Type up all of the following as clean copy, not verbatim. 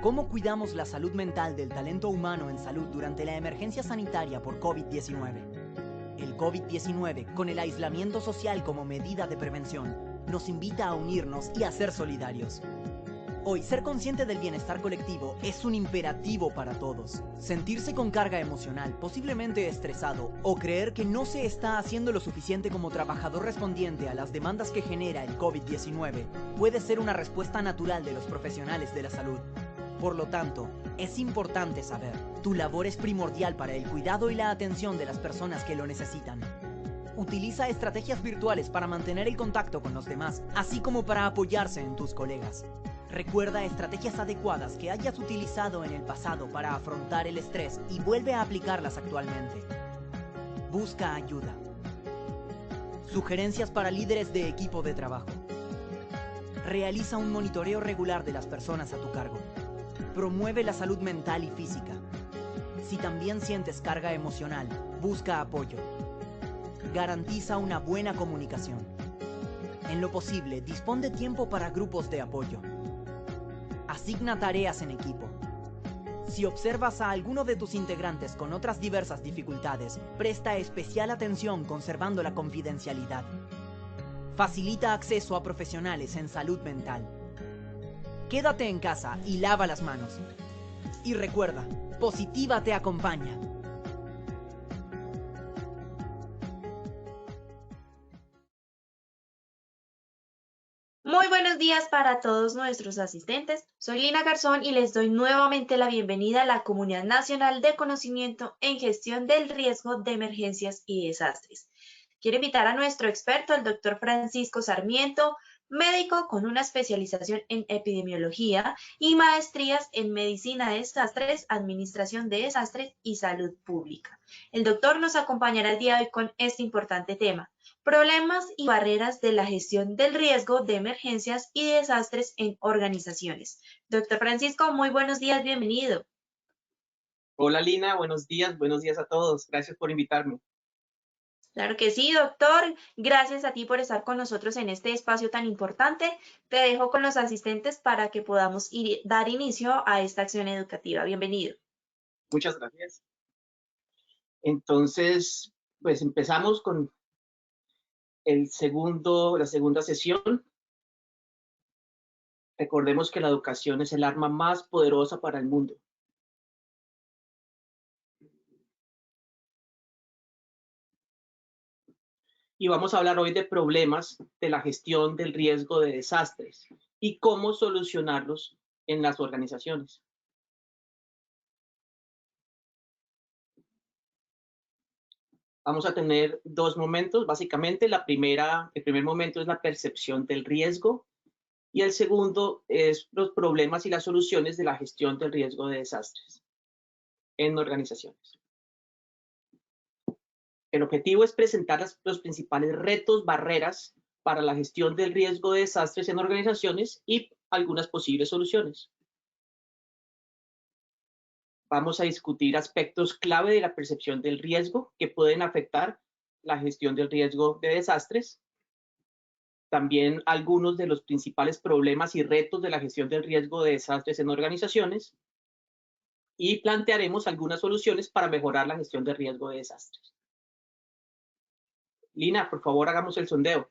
¿Cómo cuidamos la salud mental del talento humano en salud durante la emergencia sanitaria por COVID-19? El COVID-19, con el aislamiento social como medida de prevención, nos invita a unirnos y a ser solidarios. Hoy, ser consciente del bienestar colectivo es un imperativo para todos. Sentirse con carga emocional, posiblemente estresado, o creer que no se está haciendo lo suficiente como trabajador respondiente a las demandas que genera el COVID-19 puede ser una respuesta natural de los profesionales de la salud. Por lo tanto, es importante saber, tu labor es primordial para el cuidado y la atención de las personas que lo necesitan. Utiliza estrategias virtuales para mantener el contacto con los demás, así como para apoyarse en tus colegas. Recuerda estrategias adecuadas que hayas utilizado en el pasado para afrontar el estrés y vuelve a aplicarlas actualmente. Busca ayuda. Sugerencias para líderes de equipo de trabajo. Realiza un monitoreo regular de las personas a tu cargo. Promueve la salud mental y física. Si también sientes carga emocional, busca apoyo. Garantiza una buena comunicación. En lo posible, dispón de tiempo para grupos de apoyo. Asigna tareas en equipo. Si observas a alguno de tus integrantes con otras diversas dificultades, presta especial atención conservando la confidencialidad. Facilita acceso a profesionales en salud mental. Quédate en casa y lava las manos. Y recuerda, Positiva te acompaña. Muy buenos días para todos nuestros asistentes. Soy Lina Garzón y les doy nuevamente la bienvenida a la Comunidad Nacional de Conocimiento en Gestión del Riesgo de Emergencias y Desastres. Quiero invitar a nuestro experto, el doctor Francisco Sarmiento, médico con una especialización en epidemiología y maestrías en medicina de desastres, administración de desastres y salud pública. El doctor nos acompañará el día de hoy con este importante tema: problemas y barreras de la gestión del riesgo de emergencias y desastres en organizaciones. Doctor Francisco, muy buenos días, bienvenido. Hola Lina, buenos días a todos. Gracias por invitarme. Claro que sí, doctor. Gracias a ti por estar con nosotros en este espacio tan importante. Te dejo con los asistentes para que podamos dar inicio a esta acción educativa. Bienvenido. Muchas gracias. Entonces, pues empezamos con la segunda sesión. Recordemos que la educación es el arma más poderosa para el mundo. Y vamos a hablar hoy de problemas de la gestión del riesgo de desastres y cómo solucionarlos en las organizaciones. Vamos a tener dos momentos, básicamente. El primer momento es la percepción del riesgo y el segundo es los problemas y las soluciones de la gestión del riesgo de desastres en organizaciones. El objetivo es presentar los principales retos, barreras para la gestión del riesgo de desastres en organizaciones y algunas posibles soluciones. Vamos a discutir aspectos clave de la percepción del riesgo que pueden afectar la gestión del riesgo de desastres. También algunos de los principales problemas y retos de la gestión del riesgo de desastres en organizaciones. Y plantearemos algunas soluciones para mejorar la gestión del riesgo de desastres. Lina, por favor, hagamos el sondeo.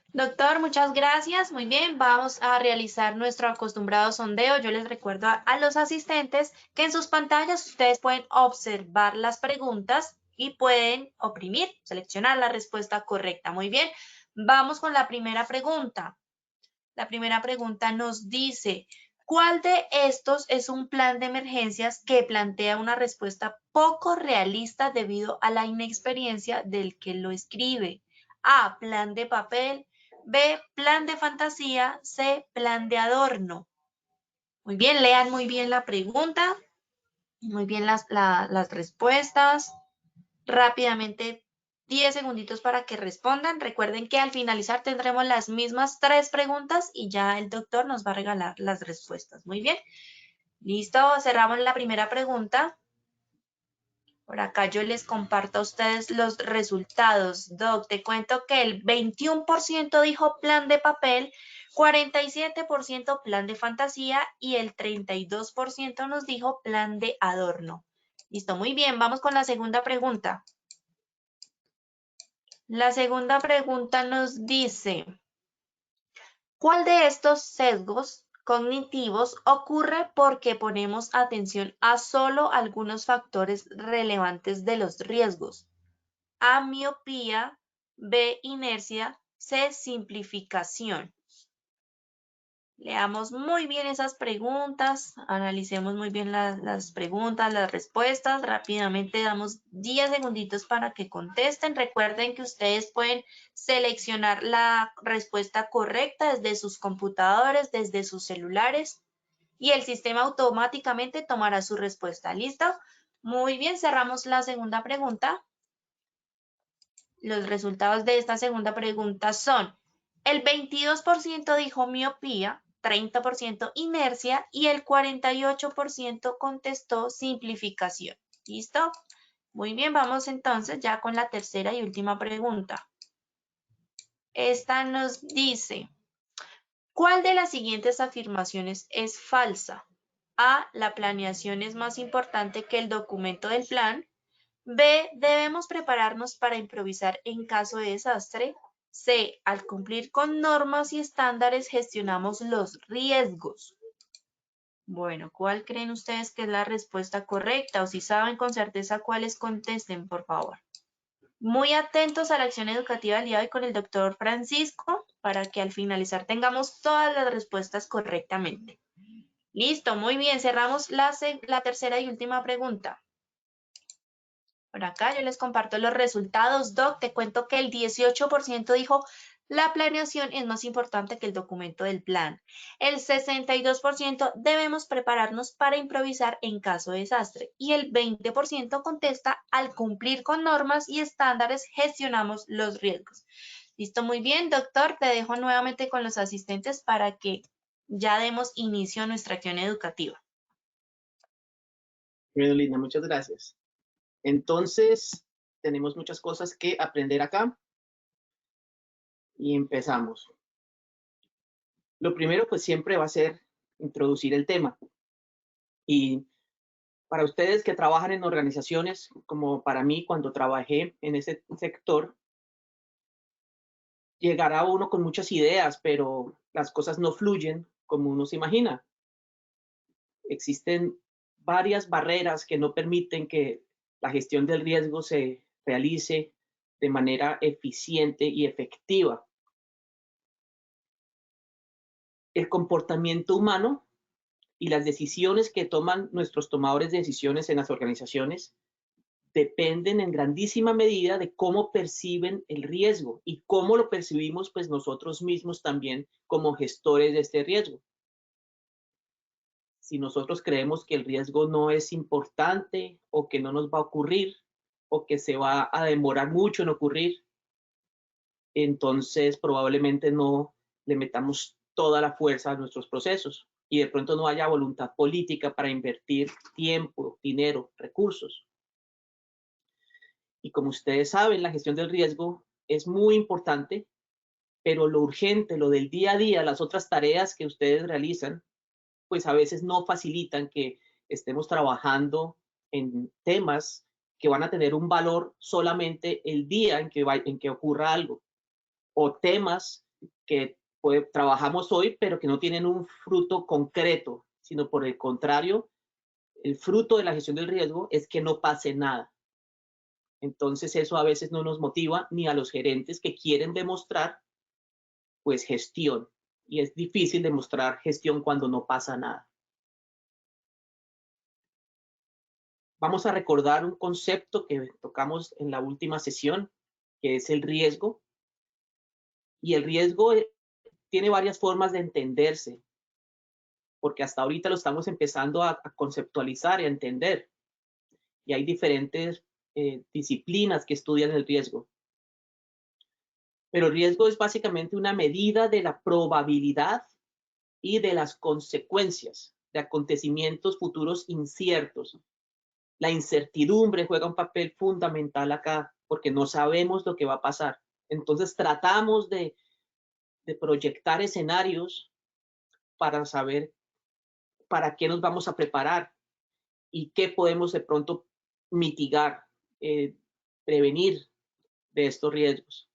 Doctor, muchas gracias. Muy bien, vamos a realizar nuestro acostumbrado sondeo. Yo les recuerdo a los asistentes que en sus pantallas ustedes pueden observar las preguntas y pueden oprimir, seleccionar la respuesta correcta. Muy bien, vamos con la primera pregunta. La primera pregunta nos dice: ¿cuál de estos es un plan de emergencias que plantea una respuesta poco realista debido a la inexperiencia del que lo escribe? A, plan de papel; B, plan de fantasía; C, plan de adorno. Muy bien, lean muy bien la pregunta, muy bien las respuestas. Rápidamente, 10 segunditos para que respondan. Recuerden que al finalizar tendremos las mismas 3 preguntas y ya el doctor nos va a regalar las respuestas. Muy bien. Listo, cerramos la primera pregunta. Por acá yo les comparto a ustedes los resultados. Doc, te cuento que el 21% dijo plan de papel, 47% plan de fantasía y el 32% nos dijo plan de adorno. Listo, muy bien, vamos con la segunda pregunta. La segunda pregunta nos dice, ¿cuál de estos sesgos cognitivos ocurre porque ponemos atención a solo algunos factores relevantes de los riesgos? A, miopía, B, inercia, C, simplificación. Leamos muy bien esas preguntas, analicemos muy bien las preguntas, las respuestas. Rápidamente damos 10 segunditos para que contesten. Recuerden que ustedes pueden seleccionar la respuesta correcta desde sus computadores, desde sus celulares y el sistema automáticamente tomará su respuesta. ¿Listo? Muy bien, cerramos la segunda pregunta. Los resultados de esta segunda pregunta son: el 22% dijo miopía, 30% inercia y el 48% contestó simplificación. ¿Listo? Muy bien, vamos entonces ya con la tercera y última pregunta. Esta nos dice, ¿cuál de las siguientes afirmaciones es falsa? A, la planeación es más importante que el documento del plan. B, debemos prepararnos para improvisar en caso de desastre. C, al cumplir con normas y estándares gestionamos los riesgos. Bueno, ¿cuál creen ustedes que es la respuesta correcta? O si saben con certeza cuáles, contesten, por favor. Muy atentos a la acción educativa del día de hoy con el doctor Francisco para que al finalizar tengamos todas las respuestas correctamente. Listo, muy bien. Cerramos la tercera y última pregunta. Por acá yo les comparto los resultados, Doc. Te cuento que el 18% dijo la planeación es más importante que el documento del plan. El 62% debemos prepararnos para improvisar en caso de desastre. Y el 20% contesta al cumplir con normas y estándares gestionamos los riesgos. Listo, muy bien, doctor. Te dejo nuevamente con los asistentes para que ya demos inicio a nuestra acción educativa. Bueno, Linda, muchas gracias. Entonces, tenemos muchas cosas que aprender acá y empezamos. Lo primero, pues siempre va a ser introducir el tema. Y para ustedes que trabajan en organizaciones, como para mí cuando trabajé en ese sector, llegará uno con muchas ideas, pero las cosas no fluyen como uno se imagina. Existen varias barreras que no permiten que la gestión del riesgo se realice de manera eficiente y efectiva. El comportamiento humano y las decisiones que toman nuestros tomadores de decisiones en las organizaciones dependen en grandísima medida de cómo perciben el riesgo y cómo lo percibimos pues nosotros mismos también como gestores de este riesgo. Si nosotros creemos que el riesgo no es importante o que no nos va a ocurrir o que se va a demorar mucho en ocurrir, entonces probablemente no le metamos toda la fuerza a nuestros procesos y de pronto no haya voluntad política para invertir tiempo, dinero, recursos. Y como ustedes saben, la gestión del riesgo es muy importante, pero lo urgente, lo del día a día, las otras tareas que ustedes realizan, pues a veces no facilitan que estemos trabajando en temas que van a tener un valor solamente el día en que ocurra algo, o temas que trabajamos hoy, pero que no tienen un fruto concreto, sino por el contrario, el fruto de la gestión del riesgo es que no pase nada. Entonces eso a veces no nos motiva ni a los gerentes que quieren demostrar pues gestión. Y es difícil demostrar gestión cuando no pasa nada. Vamos a recordar un concepto que tocamos en la última sesión, que es el riesgo. Y el riesgo tiene varias formas de entenderse, porque hasta ahorita lo estamos empezando a conceptualizar y a entender. Y hay diferentes disciplinas que estudian el riesgo. Pero el riesgo es básicamente una medida de la probabilidad y de las consecuencias de acontecimientos futuros inciertos. La incertidumbre juega un papel fundamental acá, porque no sabemos lo que va a pasar. Entonces tratamos de proyectar escenarios para saber para qué nos vamos a preparar y qué podemos de pronto mitigar, prevenir de estos riesgos.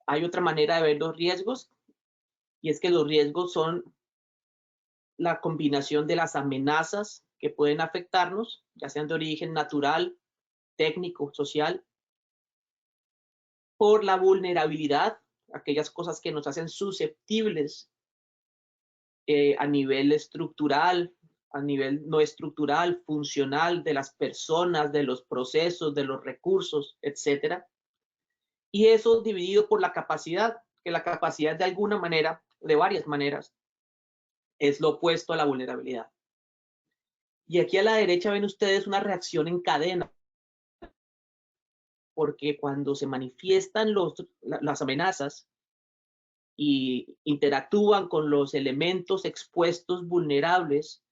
Hay otra manera de ver los riesgos, y es que los riesgos son la combinación de las amenazas que pueden afectarnos, ya sean de origen natural, técnico, social, por la vulnerabilidad, aquellas cosas que nos hacen susceptibles a nivel estructural, a nivel no estructural, funcional, de las personas, de los procesos, de los recursos, etcétera. Y eso dividido por la capacidad, que la capacidad de alguna manera, de varias maneras, es lo opuesto a la vulnerabilidad. Y aquí a la derecha ven ustedes una reacción en cadena, porque cuando se manifiestan las amenazas y interactúan con los elementos expuestos vulnerables,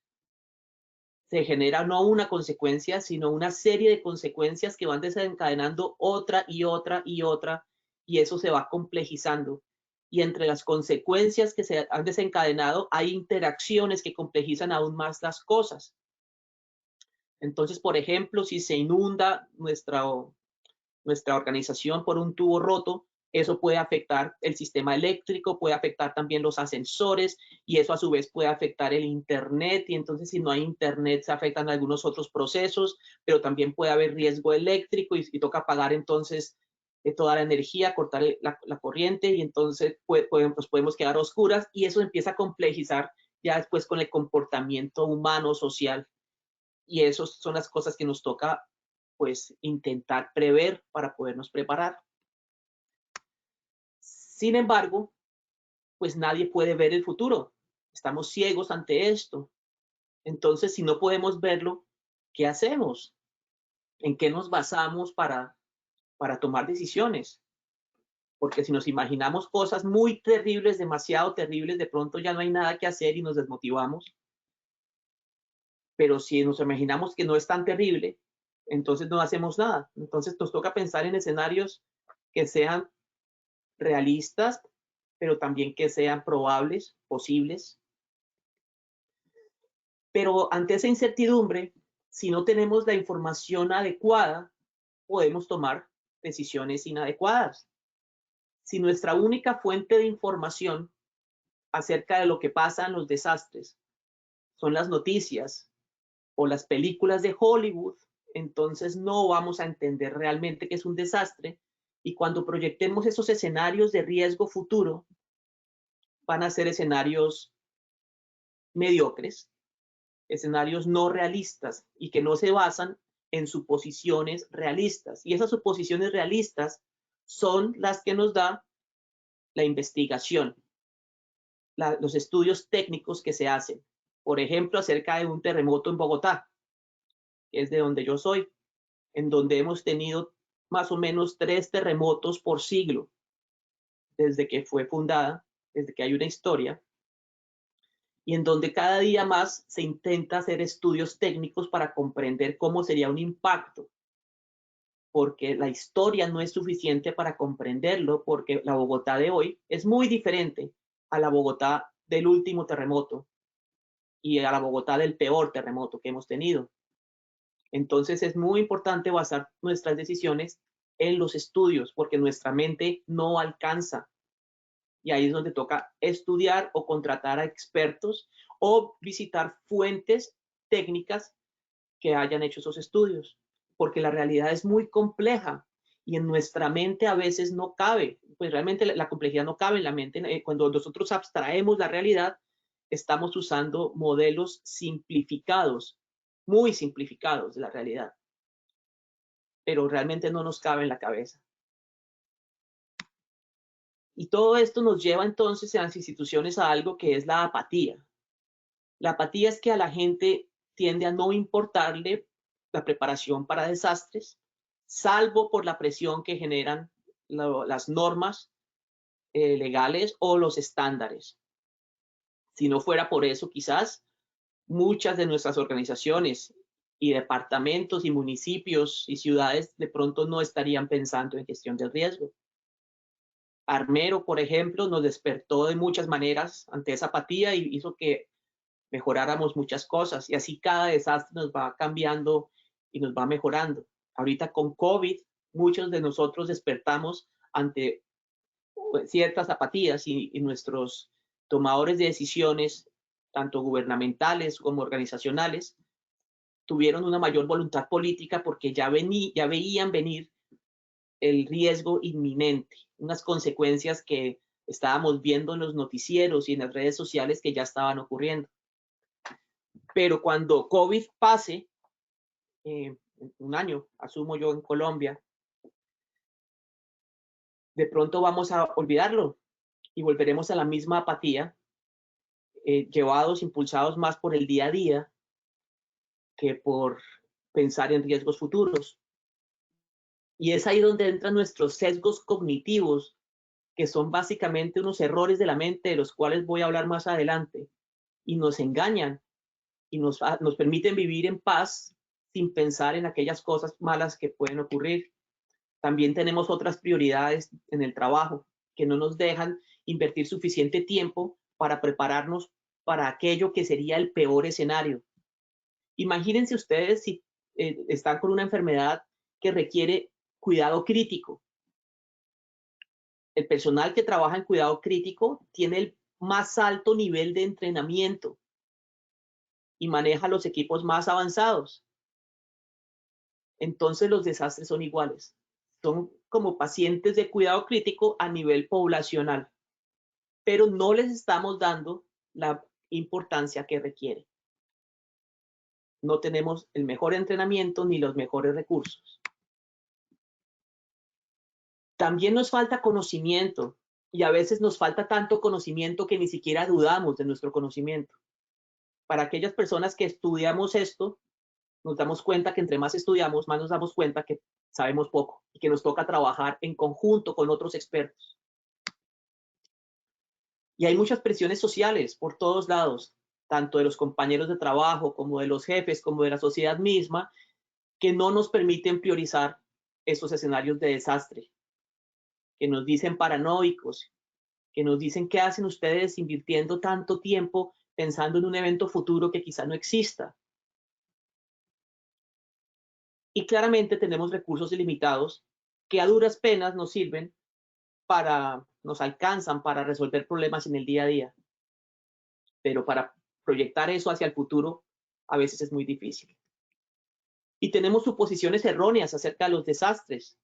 se genera no una consecuencia, sino una serie de consecuencias que van desencadenando otra y otra y otra, y eso se va complejizando. Y entre las consecuencias que se han desencadenado hay interacciones que complejizan aún más las cosas. Entonces, por ejemplo, si se inunda nuestra organización por un tubo roto, eso puede afectar el sistema eléctrico, puede afectar también los ascensores, y eso a su vez puede afectar el internet, y entonces si no hay internet se afectan algunos otros procesos, pero también puede haber riesgo eléctrico y toca apagar entonces toda la energía, cortar la corriente, y entonces nos podemos quedar a oscuras, y eso empieza a complejizar ya después con el comportamiento humano, social, y esas son las cosas que nos toca pues intentar prever para podernos preparar. Sin embargo, pues nadie puede ver el futuro. Estamos ciegos ante esto. Entonces, si no podemos verlo, ¿qué hacemos? ¿En qué nos basamos para tomar decisiones? Porque si nos imaginamos cosas muy terribles, demasiado terribles, de pronto ya no hay nada que hacer y nos desmotivamos. Pero si nos imaginamos que no es tan terrible, entonces no hacemos nada. Entonces nos toca pensar en escenarios que sean realistas, pero también que sean probables, posibles. Pero ante esa incertidumbre, si no tenemos la información adecuada, podemos tomar decisiones inadecuadas. Si nuestra única fuente de información acerca de lo que pasa en los desastres son las noticias o las películas de Hollywood, entonces no vamos a entender realmente qué es un desastre, y cuando proyectemos esos escenarios de riesgo futuro, van a ser escenarios mediocres, escenarios no realistas y que no se basan en suposiciones realistas. Y esas suposiciones realistas son las que nos da la investigación, los estudios técnicos que se hacen. Por ejemplo, acerca de un terremoto en Bogotá, que es de donde yo soy, en donde hemos tenido más o menos 3 terremotos por siglo, desde que fue fundada, desde que hay una historia, y en donde cada día más se intenta hacer estudios técnicos para comprender cómo sería un impacto, porque la historia no es suficiente para comprenderlo, porque la Bogotá de hoy es muy diferente a la Bogotá del último terremoto y a la Bogotá del peor terremoto que hemos tenido. Entonces es muy importante basar nuestras decisiones en los estudios, porque nuestra mente no alcanza. Y ahí es donde toca estudiar o contratar a expertos o visitar fuentes técnicas que hayan hecho esos estudios, porque la realidad es muy compleja y en nuestra mente a veces no cabe. Pues realmente la complejidad no cabe en la mente. Cuando nosotros abstraemos la realidad, estamos usando modelos simplificados, muy simplificados de la realidad, pero realmente no nos cabe en la cabeza. Y todo esto nos lleva entonces en las instituciones a algo que es la apatía. La apatía es que a la gente tiende a no importarle la preparación para desastres, salvo por la presión que generan las normas legales o los estándares. Si no fuera por eso, quizás muchas de nuestras organizaciones y departamentos y municipios y ciudades de pronto no estarían pensando en gestión del riesgo. Armero, por ejemplo, nos despertó de muchas maneras ante esa apatía y hizo que mejoráramos muchas cosas. Y así cada desastre nos va cambiando y nos va mejorando. Ahorita con COVID, muchos de nosotros despertamos ante ciertas apatías y nuestros tomadores de decisiones, tanto gubernamentales como organizacionales, tuvieron una mayor voluntad política porque ya veían venir el riesgo inminente, unas consecuencias que estábamos viendo en los noticieros y en las redes sociales que ya estaban ocurriendo. Pero cuando COVID pase, un año, asumo yo, en Colombia, de pronto vamos a olvidarlo y volveremos a la misma apatía, llevados, impulsados más por el día a día que por pensar en riesgos futuros. Y es ahí donde entran nuestros sesgos cognitivos, que son básicamente unos errores de la mente, de los cuales voy a hablar más adelante, y nos engañan y nos permiten vivir en paz sin pensar en aquellas cosas malas que pueden ocurrir. También tenemos otras prioridades en el trabajo que no nos dejan invertir suficiente tiempo para prepararnos para aquello que sería el peor escenario. Imagínense ustedes si están con una enfermedad que requiere cuidado crítico. El personal que trabaja en cuidado crítico tiene el más alto nivel de entrenamiento y maneja los equipos más avanzados. Entonces los desastres son iguales. Son como pacientes de cuidado crítico a nivel poblacional, pero no les estamos dando la importancia que requiere. No tenemos el mejor entrenamiento ni los mejores recursos. También nos falta conocimiento y a veces nos falta tanto conocimiento que ni siquiera dudamos de nuestro conocimiento. Para aquellas personas que estudiamos esto, nos damos cuenta que entre más estudiamos, más nos damos cuenta que sabemos poco y que nos toca trabajar en conjunto con otros expertos. Y hay muchas presiones sociales por todos lados, tanto de los compañeros de trabajo como de los jefes, como de la sociedad misma, que no nos permiten priorizar esos escenarios de desastre, que nos dicen paranoicos, que nos dicen qué hacen ustedes invirtiendo tanto tiempo pensando en un evento futuro que quizá no exista. Y claramente tenemos recursos ilimitados que a duras penas nos sirven nos alcanzan para resolver problemas en el día a día. Pero para proyectar eso hacia el futuro a veces es muy difícil. Y tenemos suposiciones erróneas acerca de los desastres.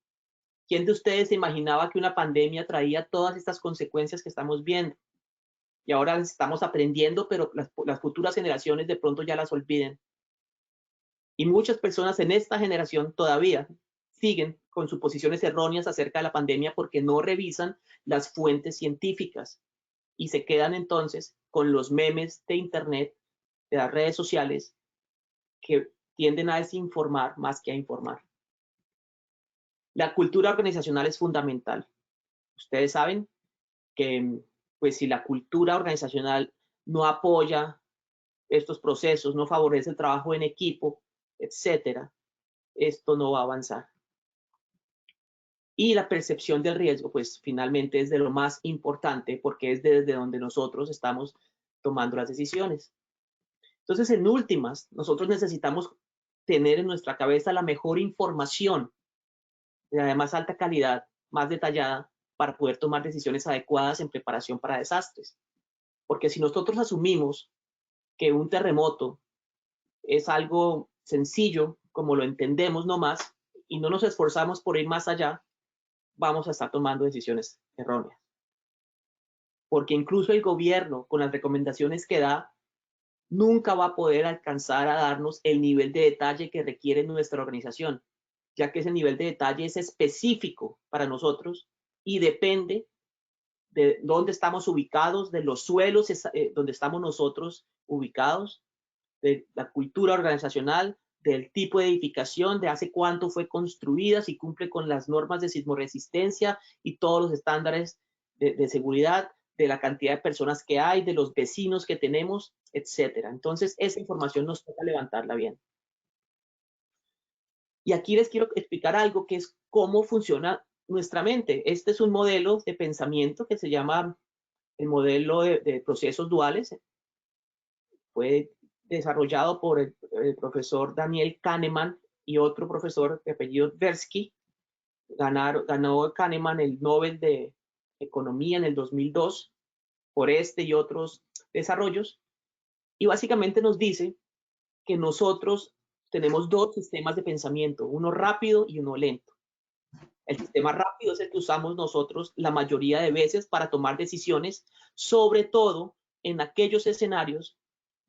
¿Quién de ustedes se imaginaba que una pandemia traía todas estas consecuencias que estamos viendo? Y ahora estamos aprendiendo, pero las futuras generaciones de pronto ya las olviden. Y muchas personas en esta generación todavía siguen con suposiciones erróneas acerca de la pandemia porque no revisan las fuentes científicas y se quedan entonces con los memes de internet, de las redes sociales, que tienden a desinformar más que a informar. La cultura organizacional es fundamental. Ustedes saben que pues si la cultura organizacional no apoya estos procesos, no favorece el trabajo en equipo, etcétera, esto no va a avanzar. Y la percepción del riesgo, pues finalmente es de lo más importante porque es desde donde nosotros estamos tomando las decisiones. Entonces, en últimas, nosotros necesitamos tener en nuestra cabeza la mejor información de más alta calidad, más detallada, para poder tomar decisiones adecuadas en preparación para desastres. Porque si nosotros asumimos que un terremoto es algo sencillo, como lo entendemos nomás, y no nos esforzamos por ir más allá, vamos a estar tomando decisiones erróneas. Porque incluso el gobierno, con las recomendaciones que da, nunca va a poder alcanzar a darnos el nivel de detalle que requiere nuestra organización, ya que ese nivel de detalle es específico para nosotros y depende de dónde estamos ubicados, de los suelos donde estamos nosotros ubicados, de la cultura organizacional, del tipo de edificación, de hace cuánto fue construida, si cumple con las normas de sismoresistencia y todos los estándares de seguridad, de la cantidad de personas que hay, de los vecinos que tenemos, etcétera. Entonces, esa información nos toca levantarla bien. Y aquí les quiero explicar algo que es cómo funciona nuestra mente. Este es un modelo de pensamiento que se llama el modelo de procesos duales. Fue desarrollado por el profesor Daniel Kahneman y otro profesor de apellido Tversky. Ganó Kahneman el Nobel de Economía en el 2002 por este y otros desarrollos. Y básicamente nos dice que nosotros tenemos dos sistemas de pensamiento, uno rápido y uno lento. El sistema rápido es el que usamos nosotros la mayoría de veces para tomar decisiones, sobre todo en aquellos escenarios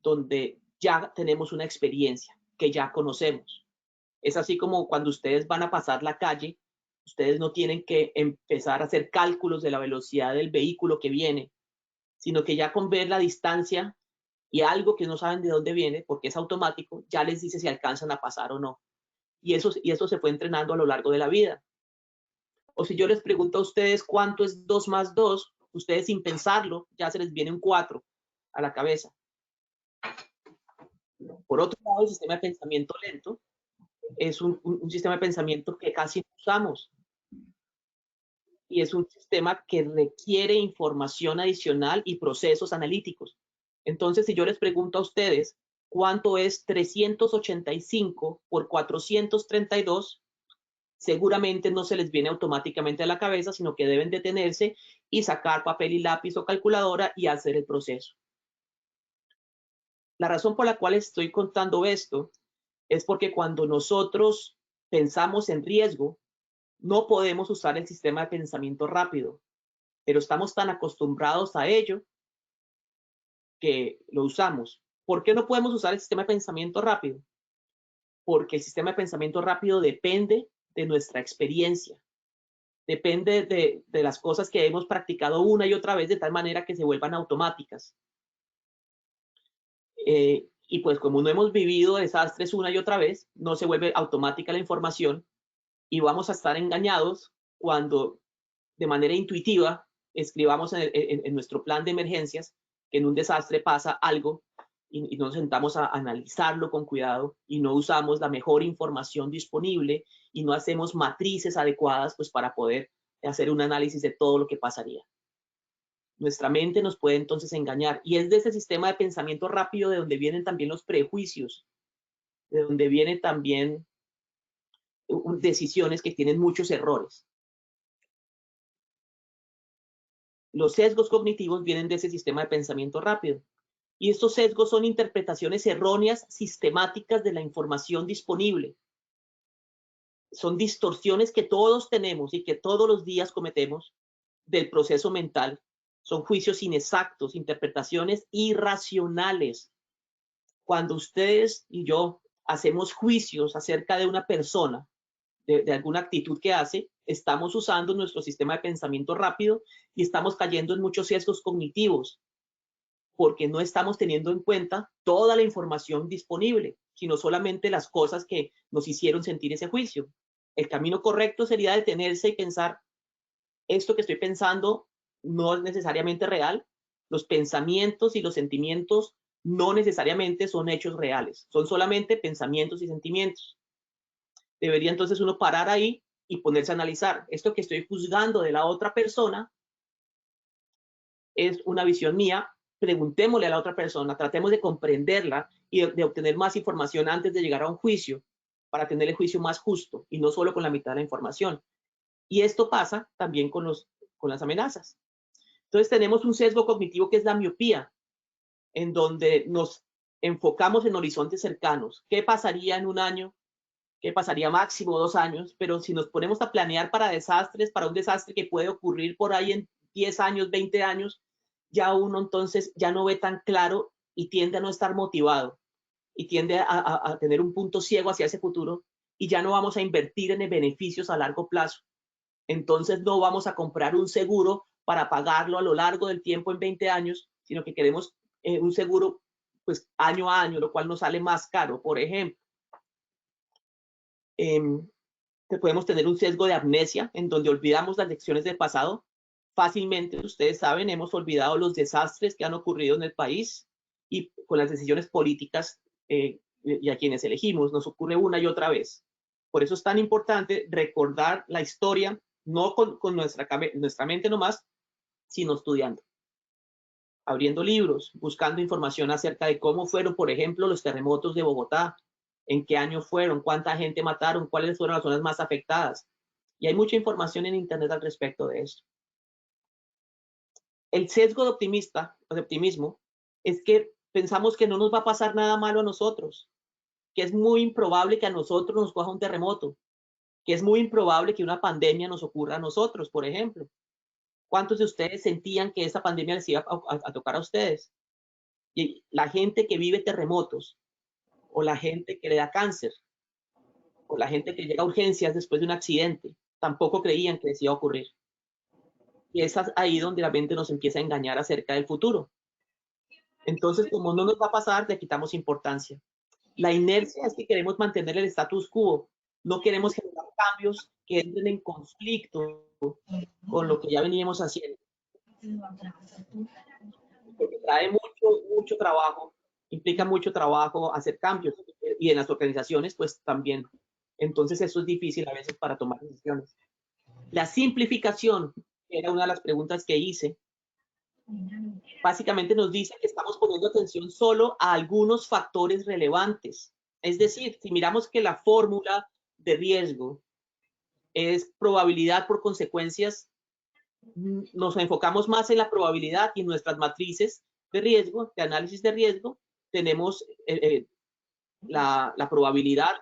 donde ya tenemos una experiencia, que ya conocemos. Es así como cuando ustedes van a pasar la calle, ustedes no tienen que empezar a hacer cálculos de la velocidad del vehículo que viene, sino que ya con ver la distancia y algo que no saben de dónde viene, porque es automático, ya les dice si alcanzan a pasar o no. Y eso se fue entrenando a lo largo de la vida. O si yo les pregunto a ustedes cuánto es 2 más 2, ustedes sin pensarlo, ya se les viene un 4 a la cabeza. Por otro lado, el sistema de pensamiento lento es un sistema de pensamiento que casi no usamos. Y es un sistema que requiere información adicional y procesos analíticos. Entonces, si yo les pregunto a ustedes cuánto es 385 por 432, seguramente no se les viene automáticamente a la cabeza, sino que deben detenerse y sacar papel y lápiz o calculadora y hacer el proceso. La razón por la cual estoy contando esto es porque cuando nosotros pensamos en riesgo, no podemos usar el sistema de pensamiento rápido, pero estamos tan acostumbrados a ello que lo usamos. ¿Por qué no podemos usar el sistema de pensamiento rápido? Porque el sistema de pensamiento rápido depende de nuestra experiencia, depende de las cosas que hemos practicado una y otra vez de tal manera que se vuelvan automáticas. Y pues como no hemos vivido desastres una y otra vez, no se vuelve automática la información y vamos a estar engañados cuando de manera intuitiva escribamos en nuestro plan de emergencias que en un desastre pasa algo y nos sentamos a analizarlo con cuidado y no usamos la mejor información disponible y no hacemos matrices adecuadas pues para poder hacer un análisis de todo lo que pasaría. Nuestra mente nos puede entonces engañar y es de ese sistema de pensamiento rápido de donde vienen también los prejuicios, de donde vienen también decisiones que tienen muchos errores. Los sesgos cognitivos vienen de ese sistema de pensamiento rápido. Y estos sesgos son interpretaciones erróneas sistemáticas de la información disponible. Son distorsiones que todos tenemos y que todos los días cometemos del proceso mental. Son juicios inexactos, interpretaciones irracionales. Cuando ustedes y yo hacemos juicios acerca de una persona, de alguna actitud que hace, estamos usando nuestro sistema de pensamiento rápido y estamos cayendo en muchos sesgos cognitivos porque no estamos teniendo en cuenta toda la información disponible, sino solamente las cosas que nos hicieron sentir ese juicio. El camino correcto sería detenerse y pensar, esto que estoy pensando no es necesariamente real, los pensamientos y los sentimientos no necesariamente son hechos reales, son solamente pensamientos y sentimientos. Debería entonces uno parar ahí y ponerse a analizar, esto que estoy juzgando de la otra persona es una visión mía, preguntémosle a la otra persona, tratemos de comprenderla y de obtener más información antes de llegar a un juicio para tener el juicio más justo y no solo con la mitad de la información. Y esto pasa también con las amenazas. Entonces tenemos un sesgo cognitivo que es la miopía, en donde nos enfocamos en horizontes cercanos. ¿Qué pasaría en un año? ¿Qué pasaría máximo 2 años? Pero si nos ponemos a planear para desastres, para un desastre que puede ocurrir por ahí en 10 años, 20 años, ya uno entonces ya no ve tan claro y tiende a no estar motivado y tiende a tener un punto ciego hacia ese futuro y ya no vamos a invertir en beneficios a largo plazo. Entonces no vamos a comprar un seguro para pagarlo a lo largo del tiempo en 20 años, sino que queremos un seguro pues año a año, lo cual nos sale más caro. Por ejemplo, podemos tener un sesgo de amnesia en donde olvidamos las lecciones del pasado. Fácilmente, ustedes saben, hemos olvidado los desastres que han ocurrido en el país y con las decisiones políticas y a quienes elegimos nos ocurre una y otra vez. Por eso es tan importante recordar la historia, no con nuestra mente nomás, sino estudiando, abriendo libros, buscando información acerca de cómo fueron, por ejemplo, los terremotos de Bogotá, en qué año fueron, cuánta gente mataron, cuáles fueron las zonas más afectadas. Y hay mucha información en Internet al respecto de esto. El sesgo de optimismo es que pensamos que no nos va a pasar nada malo a nosotros, que es muy improbable que a nosotros nos coja un terremoto, que es muy improbable que una pandemia nos ocurra a nosotros, por ejemplo. ¿Cuántos de ustedes sentían que esa pandemia les iba a tocar a ustedes? Y la gente que vive terremotos, o la gente que le da cáncer, o la gente que llega a urgencias después de un accidente, tampoco creían que les iba a ocurrir. Y es ahí donde la mente nos empieza a engañar acerca del futuro. Entonces, como no nos va a pasar, le quitamos importancia. La inercia es que queremos mantener el status quo, no queremos generar cambios que entren en conflicto con lo que ya veníamos haciendo. Porque trae mucho trabajo, implica mucho trabajo hacer cambios, y en las organizaciones pues también. Entonces eso es difícil a veces para tomar decisiones. La simplificación era una de las preguntas que hice. Básicamente nos dice que estamos poniendo atención solo a algunos factores relevantes. Es decir, si miramos que la fórmula de riesgo es probabilidad por consecuencias, nos enfocamos más en la probabilidad, y en nuestras matrices de riesgo, de análisis de riesgo, tenemos la probabilidad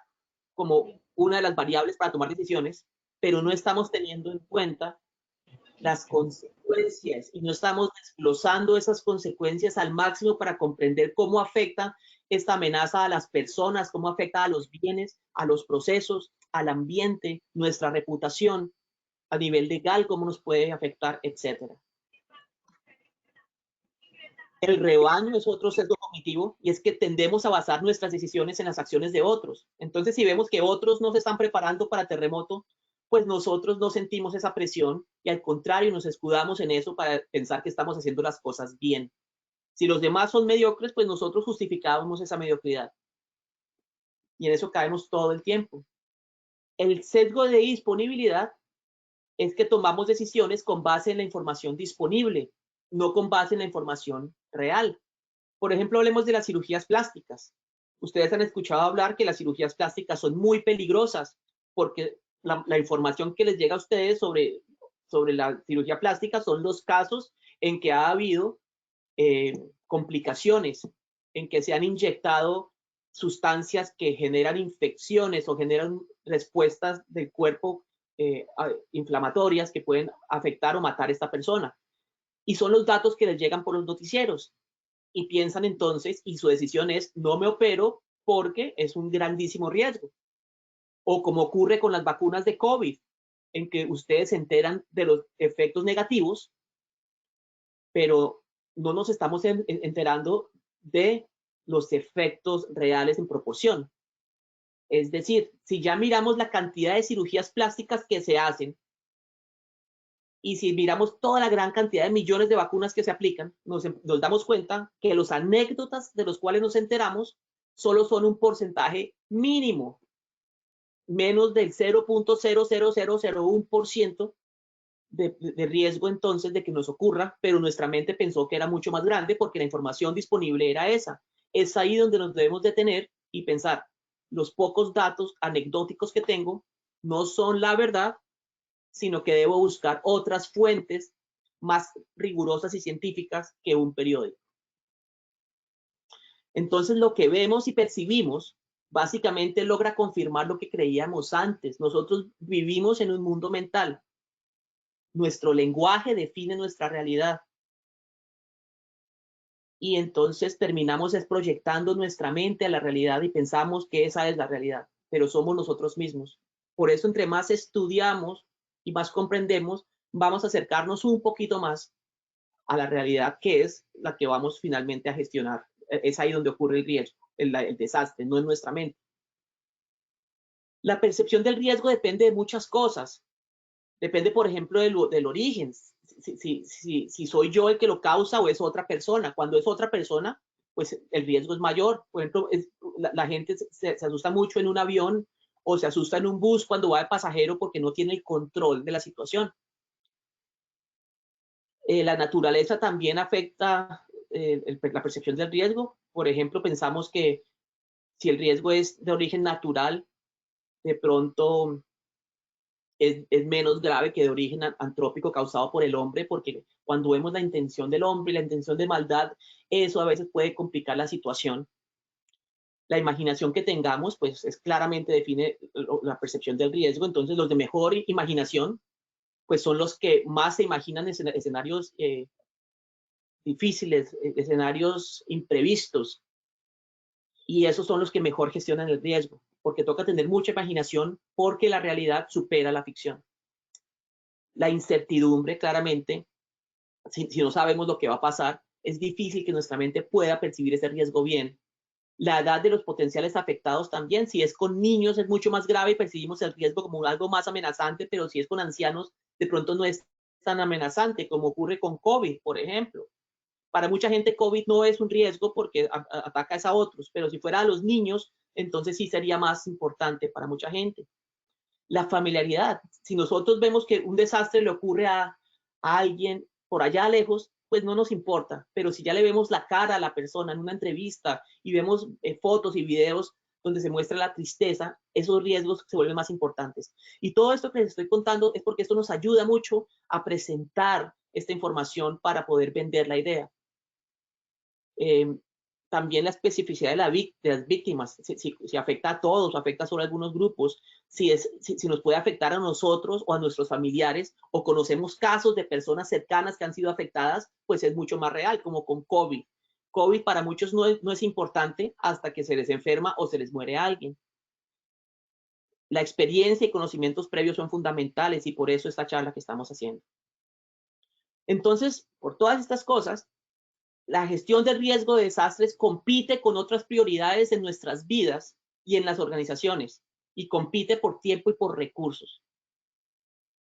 como una de las variables para tomar decisiones, pero no estamos teniendo en cuenta las consecuencias y no estamos desglosando esas consecuencias al máximo para comprender cómo afecta esta amenaza a las personas, cómo afecta a los bienes, a los procesos, al ambiente, nuestra reputación, a nivel legal, cómo nos puede afectar, etcétera. El rebaño es otro sesgo cognitivo, y es que tendemos a basar nuestras decisiones en las acciones de otros. Entonces, si vemos que otros no se están preparando para terremoto, pues nosotros no sentimos esa presión, y al contrario nos escudamos en eso para pensar que estamos haciendo las cosas bien. Si los demás son mediocres, pues nosotros justificamos esa mediocridad. Y en eso caemos todo el tiempo. El sesgo de disponibilidad es que tomamos decisiones con base en la información disponible, no con base en la información real. Por ejemplo, hablemos de las cirugías plásticas. Ustedes han escuchado hablar que las cirugías plásticas son muy peligrosas porque la información que les llega a ustedes sobre la cirugía plástica son los casos en que ha habido complicaciones, en que se han inyectado sustancias que generan infecciones o generan respuestas del cuerpo inflamatorias que pueden afectar o matar a esta persona. Y son los datos que les llegan por los noticieros. Y piensan entonces, y su decisión es, no me opero porque es un grandísimo riesgo. O como ocurre con las vacunas de COVID, en que ustedes se enteran de los efectos negativos, pero no nos estamos enterando de los efectos reales en proporción. Es decir, si ya miramos la cantidad de cirugías plásticas que se hacen, y si miramos toda la gran cantidad de millones de vacunas que se aplican, nos damos cuenta que los anécdotas de los cuales nos enteramos solo son un porcentaje mínimo, menos del 0.00001% de riesgo entonces de que nos ocurra, pero nuestra mente pensó que era mucho más grande porque la información disponible era esa. Es ahí donde nos debemos detener y pensar, los pocos datos anecdóticos que tengo no son la verdad, sino que debo buscar otras fuentes más rigurosas y científicas que un periódico. Entonces, lo que vemos y percibimos básicamente logra confirmar lo que creíamos antes. Nosotros vivimos en un mundo mental. Nuestro lenguaje define nuestra realidad. Y entonces terminamos proyectando nuestra mente a la realidad y pensamos que esa es la realidad, pero somos nosotros mismos. Por eso, entre más estudiamos y más comprendemos, vamos a acercarnos un poquito más a la realidad, que es la que vamos finalmente a gestionar. Es ahí donde ocurre el riesgo, el desastre, no en nuestra mente. La percepción del riesgo depende de muchas cosas. Depende, por ejemplo, del origen. Si soy yo el que lo causa o es otra persona. Cuando es otra persona, pues el riesgo es mayor. Por ejemplo, la gente se asusta mucho en un avión o se asusta en un bus cuando va de pasajero porque no tiene el control de la situación. La naturaleza también afecta la percepción del riesgo. Por ejemplo, pensamos que si el riesgo es de origen natural, de pronto es menos grave que de origen antrópico causado por el hombre, porque cuando vemos la intención del hombre y la intención de maldad, eso a veces puede complicar la situación. La imaginación que tengamos, pues es claramente define la percepción del riesgo. Entonces, los de mejor imaginación, pues son los que más se imaginan escenarios difíciles, escenarios imprevistos, y esos son los que mejor gestionan el riesgo, porque toca tener mucha imaginación porque la realidad supera la ficción. La incertidumbre, claramente, si no sabemos lo que va a pasar, es difícil que nuestra mente pueda percibir ese riesgo bien. La edad de los potenciales afectados también, si es con niños es mucho más grave y percibimos el riesgo como algo más amenazante, pero si es con ancianos, de pronto no es tan amenazante como ocurre con COVID, por ejemplo. Para mucha gente COVID no es un riesgo porque ataca a otros, pero si fuera a los niños, entonces sí sería más importante para mucha gente. La familiaridad, si nosotros vemos que un desastre le ocurre a alguien por allá lejos, pues no nos importa, pero si ya le vemos la cara a la persona en una entrevista y vemos fotos y videos donde se muestra la tristeza, esos riesgos se vuelven más importantes. Y todo esto que les estoy contando es porque esto nos ayuda mucho a presentar esta información para poder vender la idea. También la especificidad de las víctimas, si afecta a todos o afecta solo a algunos grupos, si nos puede afectar a nosotros o a nuestros familiares, o conocemos casos de personas cercanas que han sido afectadas, pues es mucho más real, como con COVID. COVID para muchos no es importante hasta que se les enferma o se les muere alguien. La experiencia y conocimientos previos son fundamentales y por eso esta charla que estamos haciendo. Entonces, por todas estas cosas, la gestión del riesgo de desastres compite con otras prioridades en nuestras vidas y en las organizaciones, y compite por tiempo y por recursos.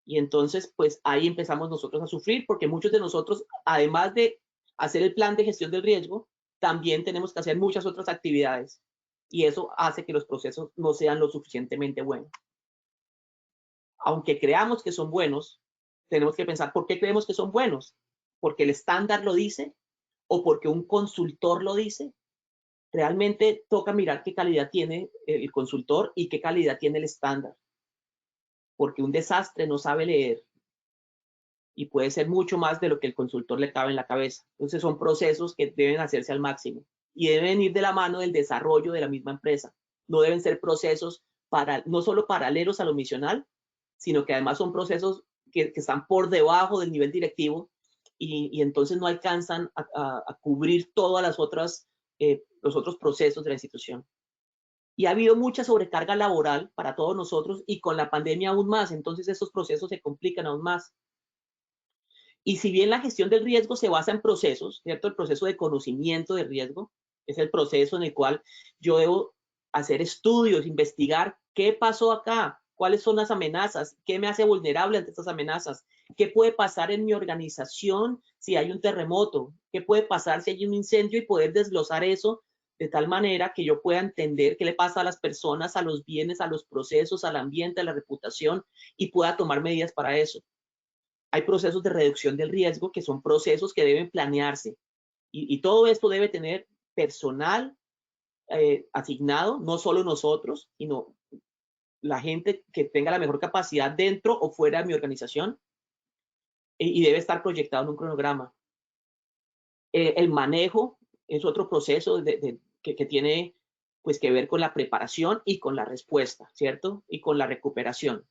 Y entonces, pues ahí empezamos nosotros a sufrir, porque muchos de nosotros, además de hacer el plan de gestión del riesgo, también tenemos que hacer muchas otras actividades. Y eso hace que los procesos no sean lo suficientemente buenos. Aunque creamos que son buenos, tenemos que pensar, ¿por qué creemos que son buenos? ¿Porque el estándar lo dice? ¿O porque un consultor lo dice? Realmente toca mirar qué calidad tiene el consultor y qué calidad tiene el estándar. Porque un desastre no sabe leer y puede ser mucho más de lo que el consultor le cabe en la cabeza. Entonces son procesos que deben hacerse al máximo y deben ir de la mano del desarrollo de la misma empresa. No deben ser procesos no solo paralelos a lo misional, sino que además son procesos que están por debajo del nivel directivo y entonces no alcanzan a cubrir todas las otras los otros procesos de la institución. Y ha habido mucha sobrecarga laboral para todos nosotros y con la pandemia aún más, entonces estos procesos se complican aún más. Y si bien la gestión del riesgo se basa en procesos, ¿cierto? El proceso de conocimiento de riesgo es el proceso en el cual yo debo hacer estudios, investigar qué pasó acá, cuáles son las amenazas, qué me hace vulnerable ante estas amenazas, qué puede pasar en mi organización si hay un terremoto, qué puede pasar si hay un incendio y poder desglosar eso de tal manera que yo pueda entender qué le pasa a las personas, a los bienes, a los procesos, al ambiente, a la reputación y pueda tomar medidas para eso. Hay procesos de reducción del riesgo que son procesos que deben planearse y todo esto debe tener personal asignado, no solo nosotros, sino la gente que tenga la mejor capacidad dentro o fuera de mi organización y debe estar proyectado en un cronograma. El manejo es otro proceso que tiene pues que ver con la preparación y con la respuesta, ¿cierto? Y con la recuperación.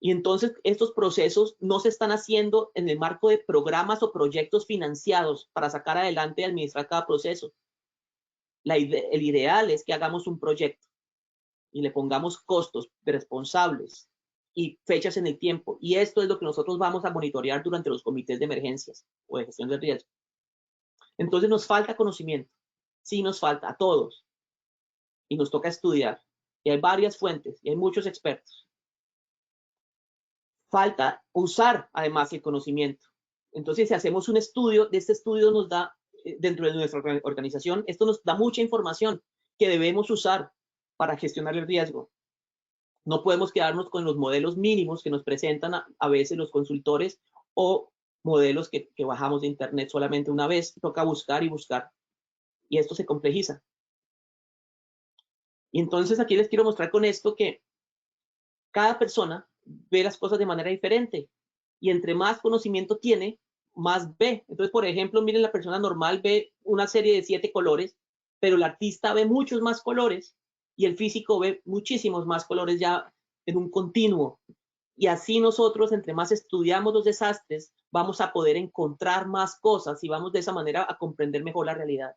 Y entonces estos procesos no se están haciendo en el marco de programas o proyectos financiados para sacar adelante y administrar cada proceso. El ideal es que hagamos un proyecto y le pongamos costos responsables y fechas en el tiempo. Y esto es lo que nosotros vamos a monitorear durante los comités de emergencias o de gestión de riesgo. Entonces nos falta conocimiento. Sí, nos falta a todos. Y nos toca estudiar. Y hay varias fuentes y hay muchos expertos. Falta usar además el conocimiento. Entonces, si hacemos un estudio, de este estudio nos da, dentro de nuestra organización, esto nos da mucha información que debemos usar para gestionar el riesgo. No podemos quedarnos con los modelos mínimos que nos presentan a veces los consultores o modelos que bajamos de internet solamente una vez. Toca buscar y buscar. Y esto se complejiza. Y entonces aquí les quiero mostrar con esto que cada persona ve las cosas de manera diferente. Y entre más conocimiento tiene, más ve. Entonces, por ejemplo, miren, la persona normal ve una serie de 7 colores, pero el artista ve muchos más colores y el físico ve muchísimos más colores ya en un continuo. Y así nosotros, entre más estudiamos los desastres, vamos a poder encontrar más cosas y vamos de esa manera a comprender mejor la realidad.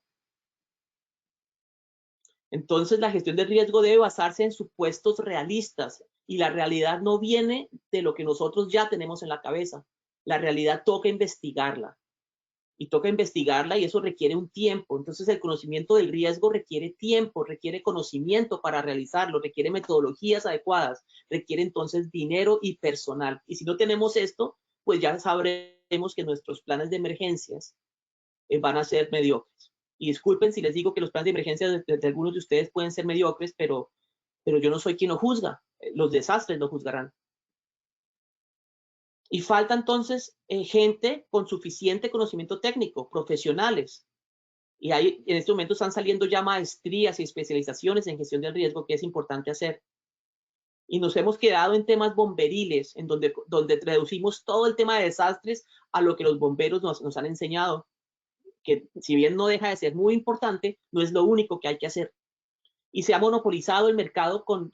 Entonces, la gestión del riesgo debe basarse en supuestos realistas y la realidad no viene de lo que nosotros ya tenemos en la cabeza. La realidad toca investigarla y eso requiere un tiempo. Entonces, el conocimiento del riesgo requiere tiempo, requiere conocimiento para realizarlo, requiere metodologías adecuadas, requiere entonces dinero y personal. Y si no tenemos esto, pues ya sabremos que nuestros planes de emergencias van a ser mediocres. Y disculpen si les digo que los planes de emergencia de algunos de ustedes pueden ser mediocres, pero yo no soy quien lo juzga. Los desastres lo juzgarán. Y falta entonces gente con suficiente conocimiento técnico, profesionales. Y ahí, en este momento están saliendo ya maestrías y especializaciones en gestión del riesgo que es importante hacer. Y nos hemos quedado en temas bomberiles, en donde reducimos todo el tema de desastres a lo que los bomberos nos han enseñado, que si bien no deja de ser muy importante, no es lo único que hay que hacer. Y se ha monopolizado el mercado con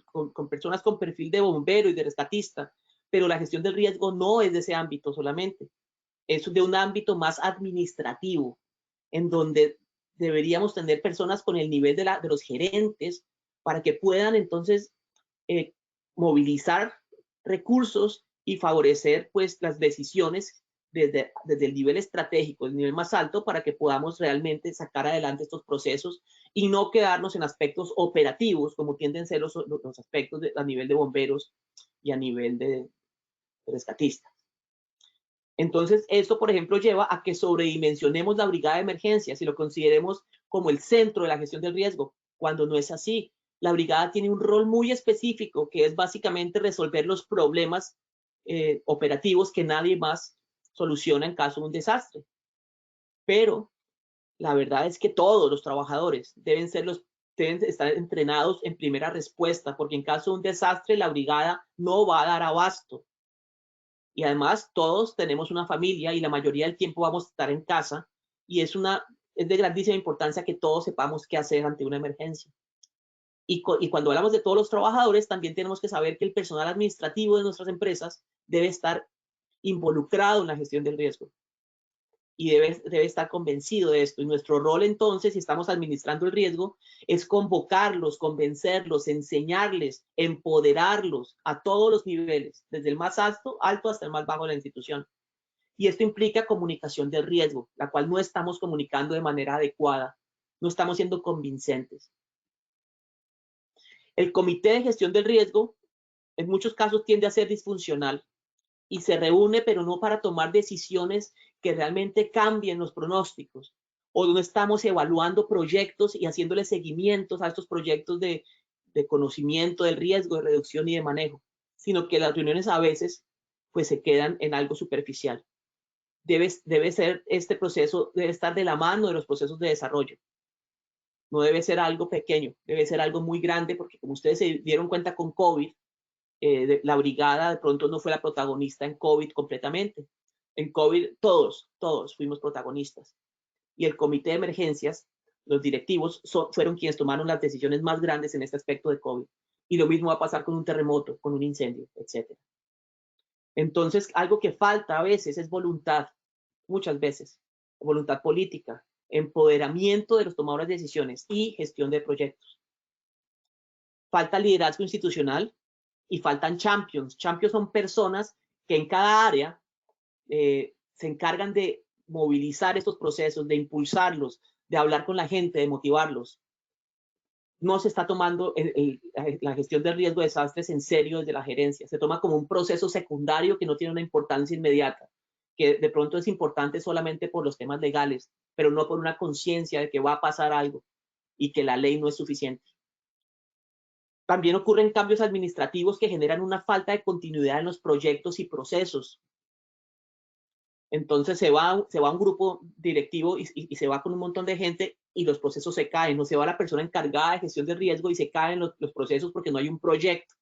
personas con perfil de bombero y de rescatista, pero la gestión del riesgo no es de ese ámbito solamente, es de un ámbito más administrativo, en donde deberíamos tener personas con el nivel de los gerentes para que puedan entonces movilizar recursos y favorecer pues las decisiones desde el nivel estratégico, el nivel más alto, para que podamos realmente sacar adelante estos procesos y no quedarnos en aspectos operativos, como tienden a ser los aspectos a nivel de bomberos y a nivel de rescatistas. Entonces, esto, por ejemplo, lleva a que sobredimensionemos la brigada de emergencias y lo consideremos como el centro de la gestión del riesgo, cuando no es así. La brigada tiene un rol muy específico, que es básicamente resolver los problemas operativos que nadie más soluciona en caso de un desastre. Pero la verdad es que todos los trabajadores deben estar entrenados en primera respuesta, porque en caso de un desastre la brigada no va a dar abasto. Y además todos tenemos una familia y la mayoría del tiempo vamos a estar en casa y es de grandísima importancia que todos sepamos qué hacer ante una emergencia. Y cuando hablamos de todos los trabajadores, también tenemos que saber que el personal administrativo de nuestras empresas debe estar involucrado en la gestión del riesgo y debe estar convencido de esto. Y nuestro rol entonces, si estamos administrando el riesgo, es convocarlos, convencerlos, enseñarles, empoderarlos a todos los niveles, desde el más alto hasta el más bajo de la institución. Y esto implica comunicación del riesgo, la cual no estamos comunicando de manera adecuada, no estamos siendo convincentes. El comité de gestión del riesgo en muchos casos tiende a ser disfuncional y se reúne, pero no para tomar decisiones que realmente cambien los pronósticos, o no estamos evaluando proyectos y haciéndole seguimientos a estos proyectos de conocimiento del riesgo, de reducción y de manejo, sino que las reuniones a veces pues se quedan en algo superficial. Este proceso debe estar de la mano de los procesos de desarrollo. No debe ser algo pequeño, debe ser algo muy grande, porque como ustedes se dieron cuenta con COVID, la brigada de pronto no fue la protagonista en COVID completamente. En COVID todos fuimos protagonistas. Y el comité de emergencias, los directivos, fueron quienes tomaron las decisiones más grandes en este aspecto de COVID. Y lo mismo va a pasar con un terremoto, con un incendio, etc. Entonces, algo que falta a veces es voluntad, muchas veces, voluntad política, empoderamiento de los tomadores de decisiones y gestión de proyectos. Falta liderazgo institucional y faltan champions. Champions son personas que en cada área se encargan de movilizar estos procesos, de impulsarlos, de hablar con la gente, de motivarlos. No se está tomando la gestión del riesgo de desastres en serio desde la gerencia. Se toma como un proceso secundario que no tiene una importancia inmediata, que de pronto es importante solamente por los temas legales, pero no por una conciencia de que va a pasar algo y que la ley no es suficiente. También ocurren cambios administrativos que generan una falta de continuidad en los proyectos y procesos. Entonces se va un grupo directivo y se va con un montón de gente y los procesos se caen, o se va la persona encargada de gestión de riesgo y se caen los procesos porque no hay un proyecto,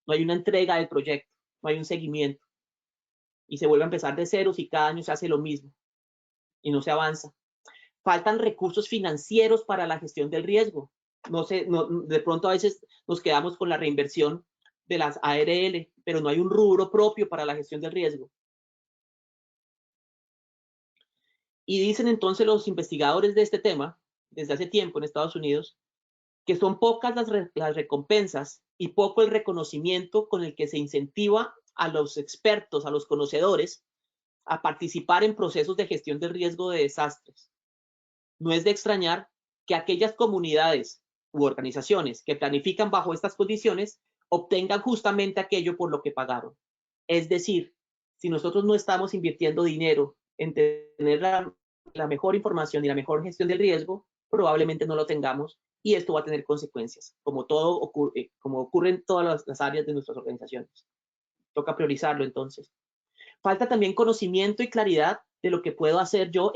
no hay una entrega del proyecto, no hay un seguimiento. Y se vuelve a empezar de ceros y cada año se hace lo mismo y no se avanza. Faltan recursos financieros para la gestión del riesgo. De pronto a veces nos quedamos con la reinversión de las ARL, pero no hay un rubro propio para la gestión del riesgo. Y dicen entonces los investigadores de este tema, desde hace tiempo en Estados Unidos, que son pocas las recompensas y poco el reconocimiento con el que se incentiva a los expertos, a los conocedores, a participar en procesos de gestión del riesgo de desastres. No es de extrañar que aquellas comunidades u organizaciones que planifican bajo estas condiciones obtengan justamente aquello por lo que pagaron. Es decir, si nosotros no estamos invirtiendo dinero en tener la mejor información y la mejor gestión del riesgo, probablemente no lo tengamos y esto va a tener consecuencias, como ocurre en todas las áreas de nuestras organizaciones. Toca priorizarlo entonces. Falta también conocimiento y claridad de lo que puedo hacer yo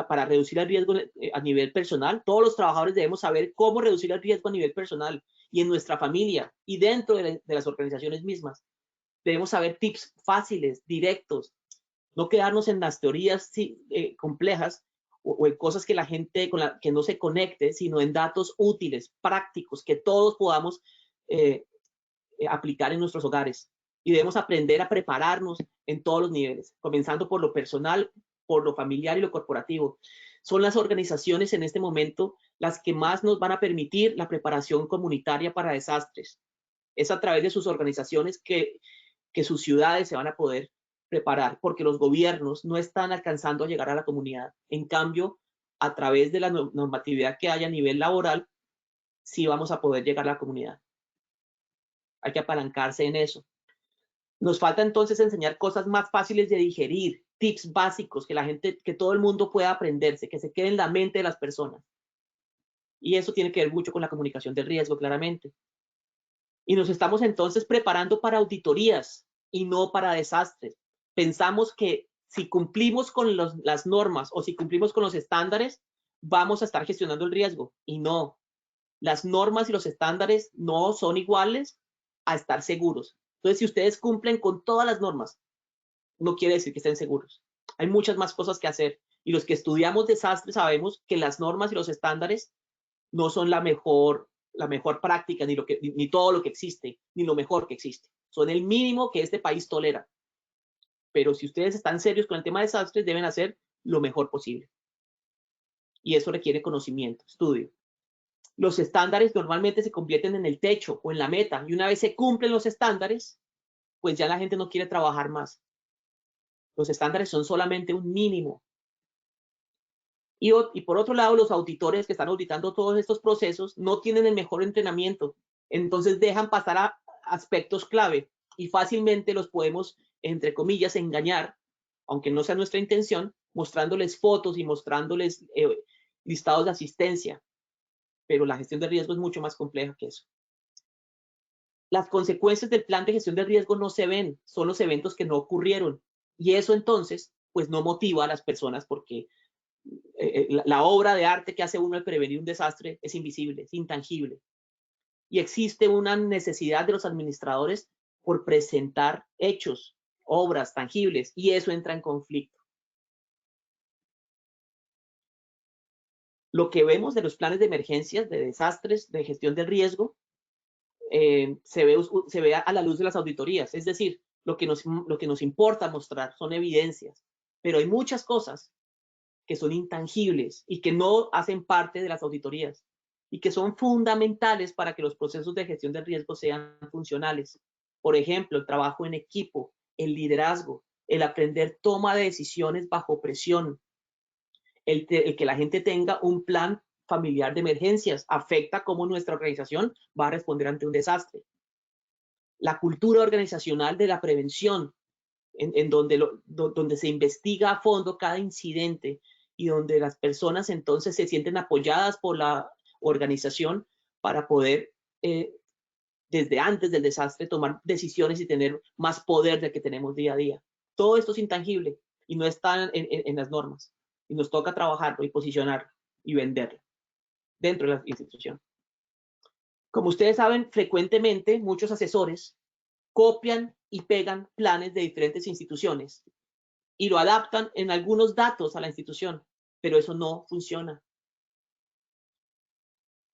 para reducir el riesgo a nivel personal. Todos los trabajadores debemos saber cómo reducir el riesgo a nivel personal y en nuestra familia y dentro de las organizaciones mismas. Debemos saber tips fáciles, directos, no quedarnos en las teorías complejas o en cosas que la gente que no se conecte, sino en datos útiles, prácticos, que todos podamos aplicar en nuestros hogares. Y debemos aprender a prepararnos en todos los niveles, comenzando por lo personal, por lo familiar y lo corporativo. Son las organizaciones en este momento las que más nos van a permitir la preparación comunitaria para desastres. Es a través de sus organizaciones que sus ciudades se van a poder preparar, porque los gobiernos no están alcanzando a llegar a la comunidad. En cambio, a través de la normatividad que haya a nivel laboral, sí vamos a poder llegar a la comunidad. Hay que apalancarse en eso. Nos falta entonces enseñar cosas más fáciles de digerir, tips básicos que todo el mundo pueda aprenderse, que se quede en la mente de las personas. Y eso tiene que ver mucho con la comunicación del riesgo, claramente. Y nos estamos entonces preparando para auditorías y no para desastres. Pensamos que si cumplimos con las normas o si cumplimos con los estándares, vamos a estar gestionando el riesgo. Y no, las normas y los estándares no son iguales a estar seguros. Entonces, si ustedes cumplen con todas las normas, no quiere decir que estén seguros. Hay muchas más cosas que hacer. Y los que estudiamos desastres sabemos que las normas y los estándares no son la mejor práctica, ni todo lo que existe, ni lo mejor que existe. Son el mínimo que este país tolera. Pero si ustedes están serios con el tema de desastres, deben hacer lo mejor posible. Y eso requiere conocimiento, estudio. Los estándares normalmente se convierten en el techo o en la meta. Y una vez se cumplen los estándares, pues ya la gente no quiere trabajar más. Los estándares son solamente un mínimo. Y por otro lado, los auditores que están auditando todos estos procesos no tienen el mejor entrenamiento. Entonces dejan pasar a aspectos clave y fácilmente los podemos, entre comillas, engañar, aunque no sea nuestra intención, mostrándoles fotos y mostrándoles listados de asistencia. Pero la gestión de riesgo es mucho más compleja que eso. Las consecuencias del plan de gestión de riesgo no se ven, son los eventos que no ocurrieron. Y eso entonces, pues no motiva a las personas porque la obra de arte que hace uno al prevenir un desastre es invisible, es intangible. Y existe una necesidad de los administradores por presentar hechos, obras tangibles, y eso entra en conflicto. Lo que vemos de los planes de emergencias, de desastres, de gestión del riesgo, se ve a la luz de las auditorías. Es decir, lo que nos importa mostrar son evidencias, pero hay muchas cosas que son intangibles y que no hacen parte de las auditorías y que son fundamentales para que los procesos de gestión del riesgo sean funcionales. Por ejemplo, el trabajo en equipo, el liderazgo, el aprender toma de decisiones bajo presión, el que la gente tenga un plan familiar de emergencias, afecta cómo nuestra organización va a responder ante un desastre. La cultura organizacional de la prevención, en donde se investiga a fondo cada incidente y donde las personas entonces se sienten apoyadas por la organización para poder desde antes del desastre, tomar decisiones y tener más poder del que tenemos día a día. Todo esto es intangible y no está en las normas. Y nos toca trabajarlo y posicionarlo y venderlo dentro de la institución. Como ustedes saben, frecuentemente muchos asesores copian y pegan planes de diferentes instituciones y lo adaptan en algunos datos a la institución, pero eso no funciona.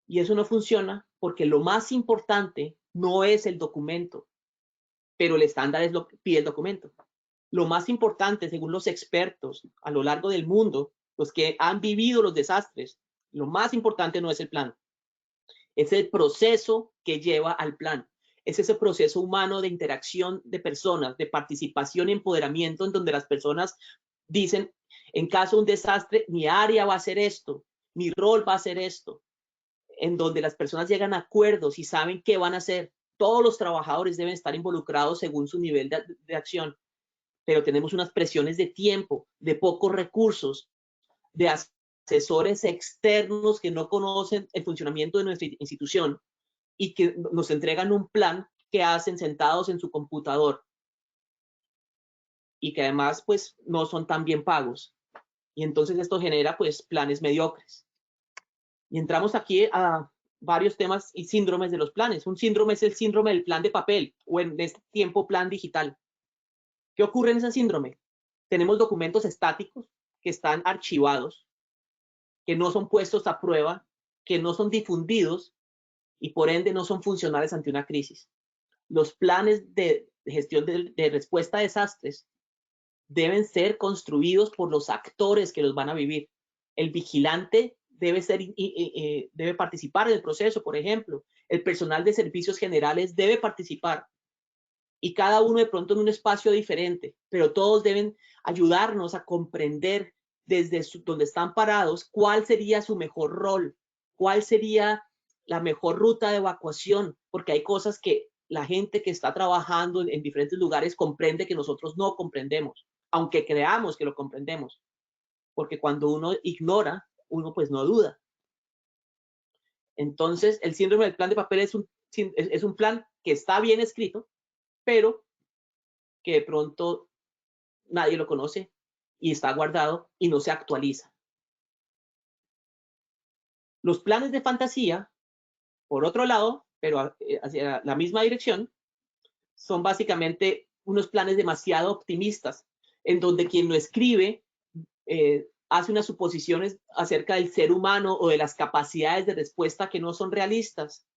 Y eso no funciona porque lo más importante no es el documento, pero el estándar es lo que pide el documento. Lo más importante, según los expertos a lo largo del mundo, los que han vivido los desastres, lo más importante no es el plan, es el proceso que lleva al plan. Es ese proceso humano de interacción de personas, de participación y empoderamiento, en donde las personas dicen, en caso de un desastre, mi área va a hacer esto, mi rol va a hacer esto, en donde las personas llegan a acuerdos y saben qué van a hacer. Todos los trabajadores deben estar involucrados según su nivel de acción, pero tenemos unas presiones de tiempo, de pocos recursos, de asesores externos que no conocen el funcionamiento de nuestra institución y que nos entregan un plan que hacen sentados en su computador y que además pues no son tan bien pagos. Y entonces esto genera pues planes mediocres. Y entramos aquí a varios temas y síndromes de los planes. Un síndrome es el síndrome del plan de papel o en este tiempo plan digital. ¿Qué ocurre en ese síndrome? Tenemos documentos estáticos que están archivados, que no son puestos a prueba, que no son difundidos y por ende no son funcionales ante una crisis. Los planes de gestión de respuesta a desastres deben ser construidos por los actores que los van a vivir. El vigilante debe participar en el proceso, por ejemplo. El personal de servicios generales debe participar. Y cada uno de pronto en un espacio diferente, pero todos deben ayudarnos a comprender desde donde están parados cuál sería su mejor rol, cuál sería la mejor ruta de evacuación, porque hay cosas que la gente que está trabajando en diferentes lugares comprende que nosotros no comprendemos, aunque creamos que lo comprendemos, porque cuando uno ignora, uno pues no duda. Entonces, el síndrome del plan de papel es un plan que está bien escrito, pero que de pronto nadie lo conoce y está guardado y no se actualiza. Los planes de fantasía, por otro lado, pero hacia la misma dirección, son básicamente unos planes demasiado optimistas, en donde quien lo escribe hace unas suposiciones acerca del ser humano o de las capacidades de respuesta que no son realistas.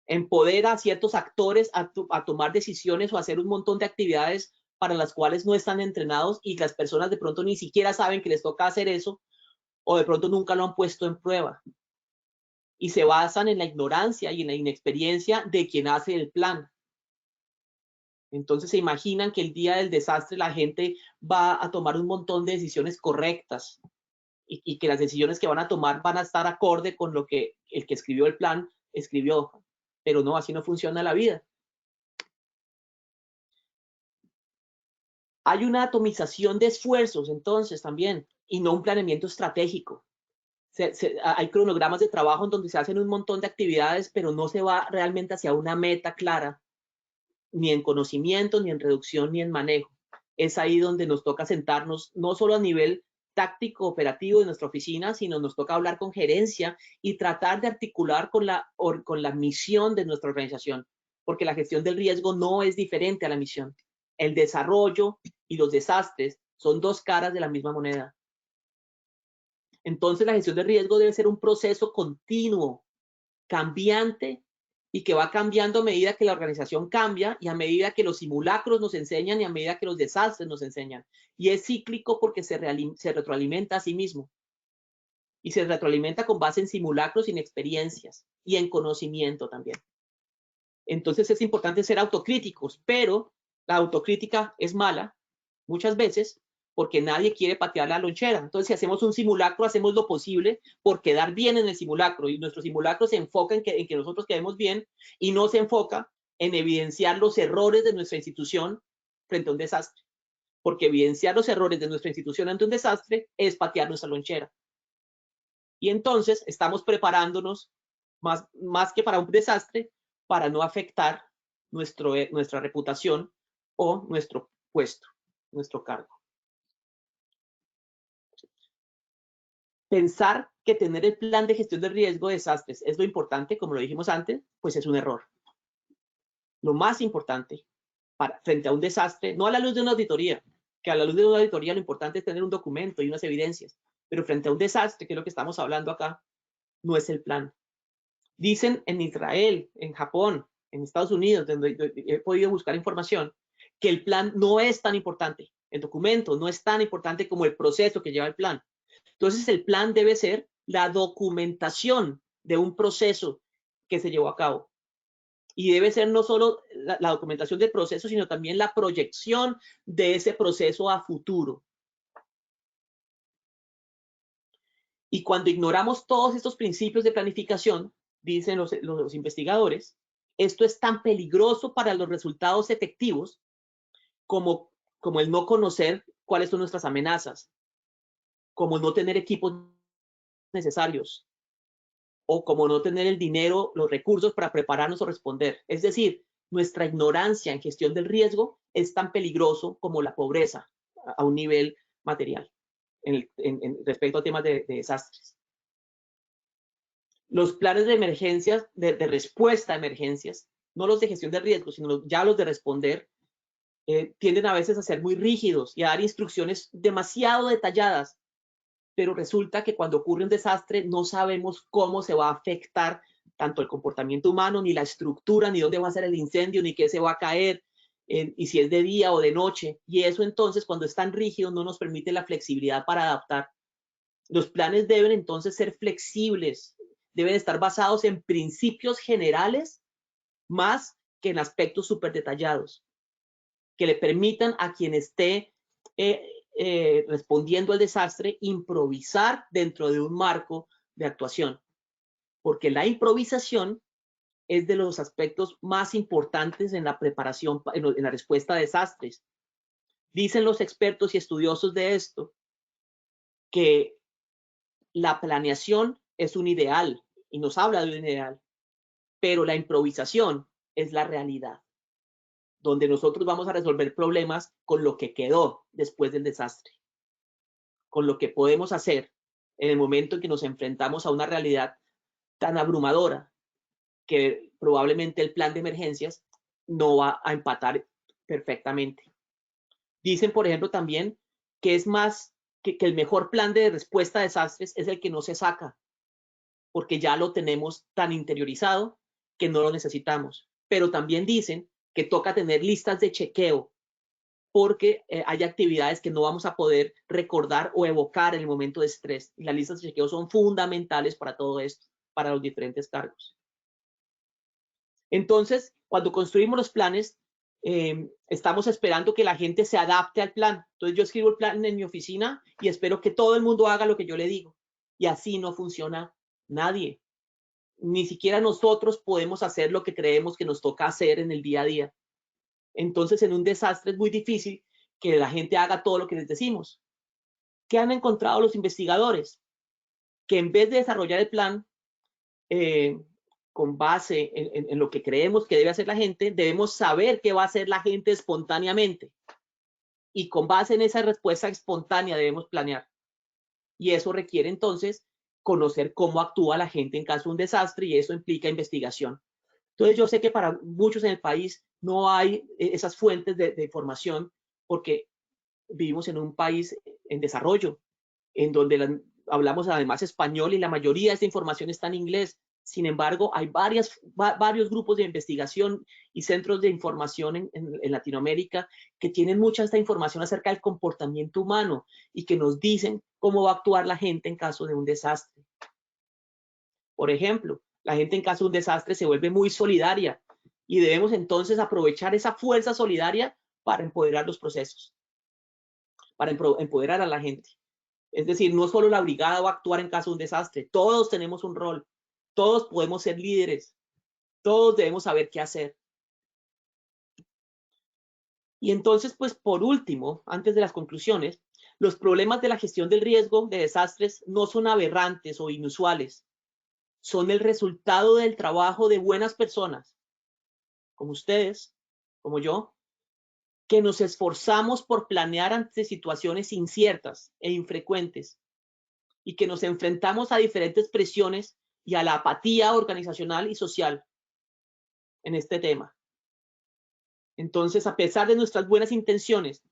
Empodera a ciertos actores a tomar decisiones o hacer un montón de actividades para las cuales no están entrenados y las personas de pronto ni siquiera saben que les toca hacer eso o de pronto nunca lo han puesto en prueba. Y se basan en la ignorancia y en la inexperiencia de quien hace el plan. Entonces se imaginan que el día del desastre la gente va a tomar un montón de decisiones correctas y que las decisiones que van a tomar van a estar acorde con lo que el que escribió el plan escribió. Pero no, así no funciona la vida. Hay una atomización de esfuerzos entonces también y no un planeamiento estratégico. Hay cronogramas de trabajo en donde se hacen un montón de actividades, pero no se va realmente hacia una meta clara, ni en conocimiento, ni en reducción, ni en manejo. Es ahí donde nos toca sentarnos, no solo a nivel táctico operativo de nuestra oficina, sino nos toca hablar con gerencia y tratar de articular con la misión de nuestra organización, porque la gestión del riesgo no es diferente a la misión. El desarrollo y los desastres son dos caras de la misma moneda. Entonces la gestión de riesgo debe ser un proceso continuo, cambiante y que va cambiando a medida que la organización cambia y a medida que los simulacros nos enseñan y a medida que los desastres nos enseñan. Y es cíclico porque se retroalimenta a sí mismo. Y se retroalimenta con base en simulacros y en experiencias y en conocimiento también. Entonces es importante ser autocríticos, pero la autocrítica es mala muchas veces porque nadie quiere patear la lonchera. Entonces, si hacemos un simulacro, hacemos lo posible por quedar bien en el simulacro y nuestro simulacro se enfoca en que nosotros quedemos bien y no se enfoca en evidenciar los errores de nuestra institución frente a un desastre. Porque evidenciar los errores de nuestra institución ante un desastre es patear nuestra lonchera. Y entonces estamos preparándonos más que para un desastre, para no afectar nuestra reputación o nuestro puesto, nuestro cargo. Pensar que tener el plan de gestión de riesgo de desastres es lo importante, como lo dijimos antes, pues es un error. Lo más importante frente a un desastre, no a la luz de una auditoría, que a la luz de una auditoría lo importante es tener un documento y unas evidencias, pero frente a un desastre, que es lo que estamos hablando acá, no es el plan. Dicen en Israel, en Japón, en Estados Unidos, donde he podido buscar información, que el plan no es tan importante, el documento no es tan importante como el proceso que lleva el plan. Entonces, el plan debe ser la documentación de un proceso que se llevó a cabo. Y debe ser no solo la documentación del proceso, sino también la proyección de ese proceso a futuro. Y cuando ignoramos todos estos principios de planificación, dicen los investigadores, esto es tan peligroso para los resultados efectivos como el no conocer cuáles son nuestras amenazas, como no tener equipos necesarios, o como no tener el dinero, los recursos para prepararnos o responder. Es decir, nuestra ignorancia en gestión del riesgo es tan peligroso como la pobreza a un nivel material respecto a temas de desastres. Los planes de emergencias, de respuesta a emergencias, no los de gestión de riesgo, sino ya los de responder, tienden a veces a ser muy rígidos y a dar instrucciones demasiado detalladas, pero resulta que cuando ocurre un desastre no sabemos cómo se va a afectar tanto el comportamiento humano, ni la estructura, ni dónde va a ser el incendio, ni qué se va a caer, y si es de día o de noche. Y eso entonces, cuando es tan rígido, no nos permite la flexibilidad para adaptar. Los planes deben entonces ser flexibles, deben estar basados en principios generales más que en aspectos súper detallados, que le permitan a quien esté respondiendo al desastre improvisar dentro de un marco de actuación, porque la improvisación es de los aspectos más importantes en la preparación, en la respuesta a desastres. Dicen los expertos y estudiosos de esto que la planeación es un ideal y nos habla de un ideal, pero la improvisación es la realidad, donde nosotros vamos a resolver problemas con lo que quedó después del desastre, con lo que podemos hacer en el momento en que nos enfrentamos a una realidad tan abrumadora que probablemente el plan de emergencias no va a empatar perfectamente. Dicen, por ejemplo, también que es más que el mejor plan de respuesta a desastres es el que no se saca, porque ya lo tenemos tan interiorizado que no lo necesitamos. Pero también dicen que toca tener listas de chequeo, porque hay actividades que no vamos a poder recordar o evocar en el momento de estrés. Y las listas de chequeo son fundamentales para todo esto, para los diferentes cargos. Entonces, cuando construimos los planes, estamos esperando que la gente se adapte al plan. Entonces, yo escribo el plan en mi oficina y espero que todo el mundo haga lo que yo le digo. Y así no funciona nadie. Ni siquiera nosotros podemos hacer lo que creemos que nos toca hacer en el día a día. Entonces, en un desastre es muy difícil que la gente haga todo lo que les decimos. ¿Qué han encontrado los investigadores? Que en vez de desarrollar el plan con base en lo que creemos que debe hacer la gente, debemos saber qué va a hacer la gente espontáneamente. Y con base en esa respuesta espontánea debemos planear. Y eso requiere entonces conocer cómo actúa la gente en caso de un desastre, y eso implica investigación. Entonces yo sé que para muchos en el país no hay esas fuentes de información, porque vivimos en un país en desarrollo, en donde hablamos además español y la mayoría de esta información está en inglés. Sin embargo, hay varios grupos de investigación y centros de información en Latinoamérica que tienen mucha esta información acerca del comportamiento humano y que nos dicen cómo va a actuar la gente en caso de un desastre. Por ejemplo, la gente en caso de un desastre se vuelve muy solidaria y debemos entonces aprovechar esa fuerza solidaria para empoderar los procesos, para empoderar a la gente. Es decir, no solo la brigada va a actuar en caso de un desastre, todos tenemos un rol, todos podemos ser líderes, todos debemos saber qué hacer. Y entonces, pues por último, antes de las conclusiones, los problemas de la gestión del riesgo de desastres no son aberrantes o inusuales, son el resultado del trabajo de buenas personas como ustedes, como yo, que nos esforzamos por planear ante situaciones inciertas e infrecuentes y que nos enfrentamos a diferentes presiones y a la apatía organizacional y social en este tema. Entonces, a pesar de nuestras buenas intenciones,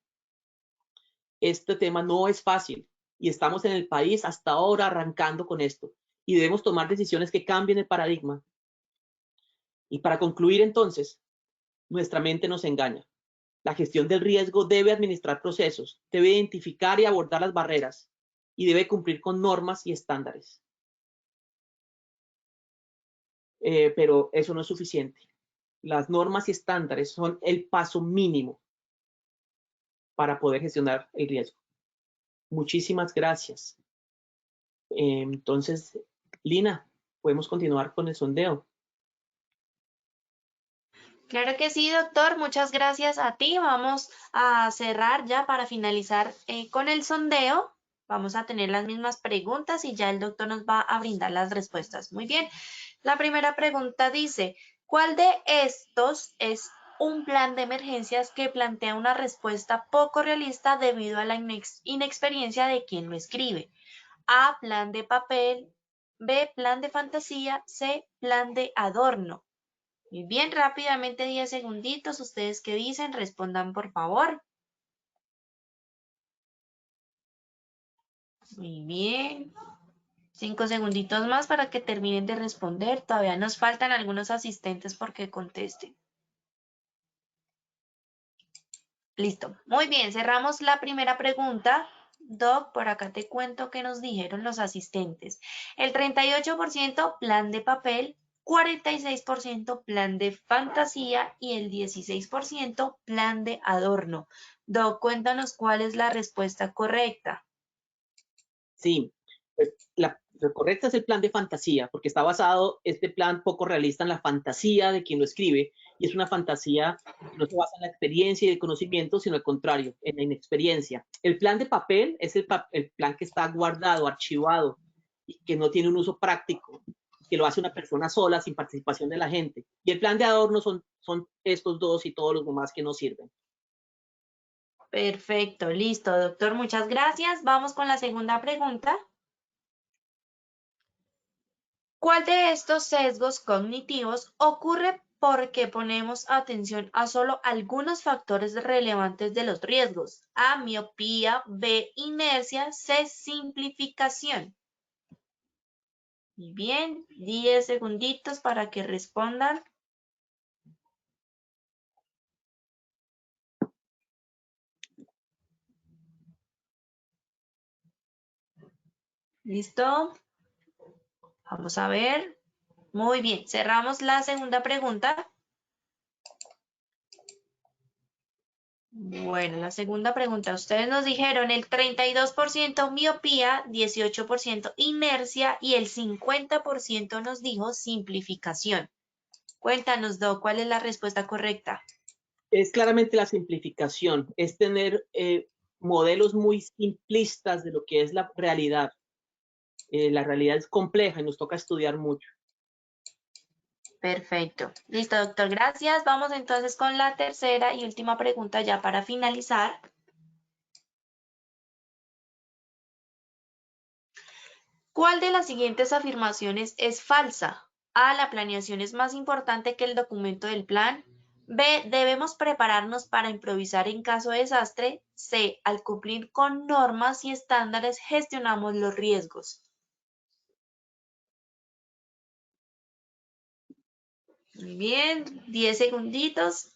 este tema no es fácil y estamos en el país hasta ahora arrancando con esto y debemos tomar decisiones que cambien el paradigma. Y para concluir entonces, nuestra mente nos engaña. La gestión del riesgo debe administrar procesos, debe identificar y abordar las barreras y debe cumplir con normas y estándares. Pero eso no es suficiente. Las normas y estándares son el paso mínimo para poder gestionar el riesgo. Muchísimas gracias. Entonces, Lina, podemos continuar con el sondeo. Claro que sí, doctor. Muchas gracias a ti. Vamos a cerrar ya para finalizar con el sondeo. Vamos a tener las mismas preguntas y ya el doctor nos va a brindar las respuestas. Muy bien. La primera pregunta dice, ¿cuál de estos es un plan de emergencias que plantea una respuesta poco realista debido a la inexperiencia de quien lo escribe? A, plan de papel. B, plan de fantasía. C, plan de adorno. Muy bien, rápidamente 10 segunditos. ¿Ustedes qué dicen? Respondan, por favor. Muy bien. 5 segunditos más para que terminen de responder. Todavía nos faltan algunos asistentes porque contesten. Listo. Muy bien, cerramos la primera pregunta. Doc, por acá te cuento qué nos dijeron los asistentes. El 38% plan de papel, 46% plan de fantasía y el 16% plan de adorno. Doc, cuéntanos cuál es la respuesta correcta. Sí, lo correcto es el plan de fantasía, porque está basado este plan poco realista en la fantasía de quien lo escribe, y es una fantasía que no se basa en la experiencia y el conocimiento, sino al contrario, en la inexperiencia. El plan de papel es el plan que está guardado, archivado, y que no tiene un uso práctico, que lo hace una persona sola, sin participación de la gente. Y el plan de adorno son estos dos y todos los demás que no sirven. Perfecto, listo, doctor, muchas gracias. Vamos con la segunda pregunta. ¿Cuál de estos sesgos cognitivos ocurre porque ponemos atención a solo algunos factores relevantes de los riesgos? A, miopía. B, inercia. C, simplificación. Muy bien, 10 segunditos para que respondan. ¿Listo? Vamos a ver. Muy bien, cerramos la segunda pregunta. Bueno, la segunda pregunta. Ustedes nos dijeron el 32% miopía, 18% inercia y el 50% nos dijo simplificación. Cuéntanos, Doc, ¿cuál es la respuesta correcta? Es claramente la simplificación, es tener modelos muy simplistas de lo que es la realidad. La realidad es compleja y nos toca estudiar mucho. Perfecto. Listo, doctor, gracias. Vamos entonces con la tercera y última pregunta ya para finalizar. ¿Cuál de las siguientes afirmaciones es falsa? A, la planeación es más importante que el documento del plan. B, debemos prepararnos para improvisar en caso de desastre. C, al cumplir con normas y estándares gestionamos los riesgos. Muy bien, 10 segunditos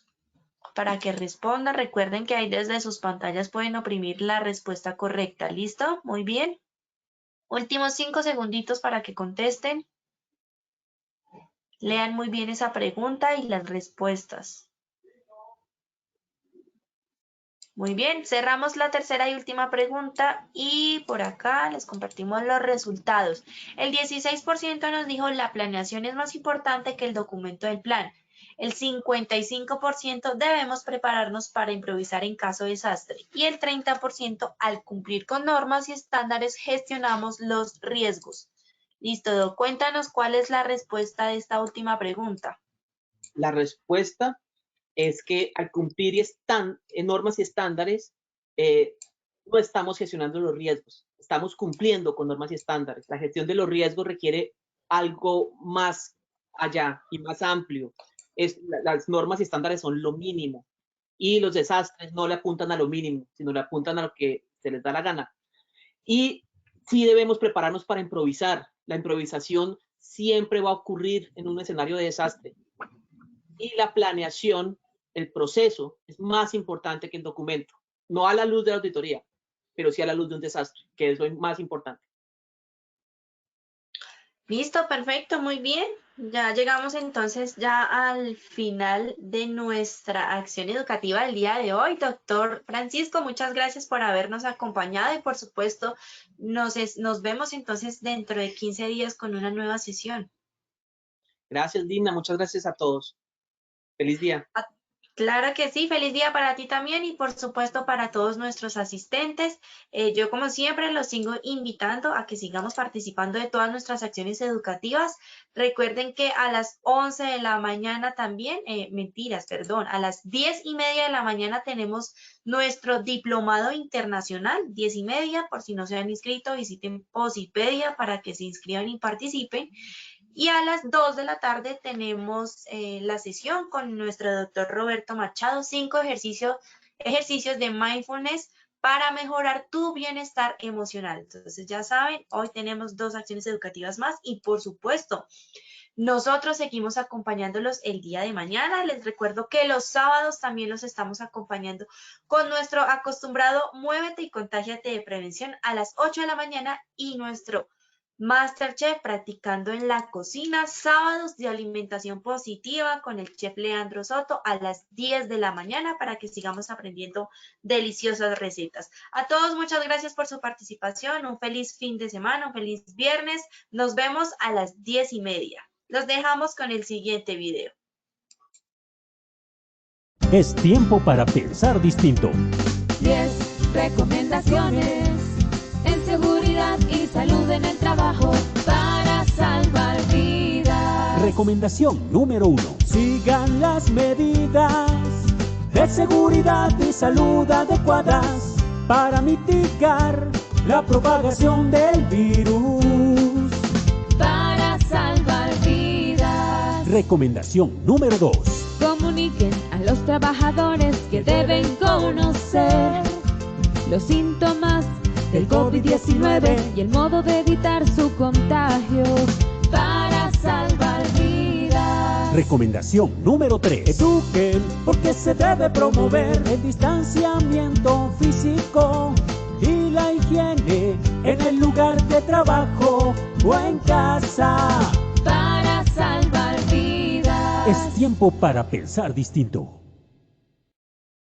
para que respondan. Recuerden que ahí desde sus pantallas pueden oprimir la respuesta correcta. ¿Listo? Muy bien. Últimos 5 segunditos para que contesten. Lean muy bien esa pregunta y las respuestas. Muy bien, cerramos la tercera y última pregunta y por acá les compartimos los resultados. El 16% nos dijo la planeación es más importante que el documento del plan. El 55% debemos prepararnos para improvisar en caso de desastre y el 30% al cumplir con normas y estándares gestionamos los riesgos. Listo, cuéntanos cuál es la respuesta de esta última pregunta. La respuesta es que al cumplir normas y estándares, no estamos gestionando los riesgos, estamos cumpliendo con normas y estándares. La gestión de los riesgos requiere algo más allá y más amplio. Las normas y estándares son lo mínimo y los desastres no le apuntan a lo mínimo, sino le apuntan a lo que se les da la gana. Y sí debemos prepararnos para improvisar. La improvisación siempre va a ocurrir en un escenario de desastre. Y la planeación, el proceso, es más importante que el documento. No a la luz de la auditoría, pero sí a la luz de un desastre, que es lo más importante. Listo, perfecto, muy bien. Ya llegamos entonces ya al final de nuestra acción educativa del día de hoy. Doctor Francisco, muchas gracias por habernos acompañado y por supuesto nos vemos entonces dentro de 15 días con una nueva sesión. Gracias, Dina. Muchas gracias a todos. Feliz día. Claro que sí, feliz día para ti también y por supuesto para todos nuestros asistentes. Yo como siempre los sigo invitando a que sigamos participando de todas nuestras acciones educativas. Recuerden que a las 11 de la mañana también, a las 10:30 de la mañana tenemos nuestro diplomado internacional, 10:30, por si no se han inscrito, visiten Posipedia para que se inscriban y participen. Y a las 2 de la tarde tenemos la sesión con nuestro doctor Roberto Machado, 5 ejercicios de mindfulness para mejorar tu bienestar emocional. Entonces ya saben, hoy tenemos 2 acciones educativas más y por supuesto, nosotros seguimos acompañándolos el día de mañana. Les recuerdo que los sábados también los estamos acompañando con nuestro acostumbrado Muévete y Contágiate de Prevención a las 8 de la mañana y nuestro Masterchef practicando en la cocina, sábados de alimentación positiva con el chef Leandro Soto a las 10 de la mañana para que sigamos aprendiendo deliciosas recetas. A todos muchas gracias por su participación, un feliz fin de semana, un feliz viernes, nos vemos a las 10:30. Los dejamos con el siguiente video. Es tiempo para pensar distinto. 10 recomendaciones en seguridad y salud en el trabajo para salvar vidas. Recomendación número 1. Sigan las medidas de seguridad y salud adecuadas para mitigar la propagación del virus. Para salvar vidas. Recomendación número 2. Comuniquen a los trabajadores que deben conocer los síntomas del COVID-19 y el modo de evitar su contagio para salvar vidas. Recomendación número 3. Eduquen porque se debe promover el distanciamiento físico y la higiene en el lugar de trabajo o en casa. Para salvar vidas. Es tiempo para pensar distinto.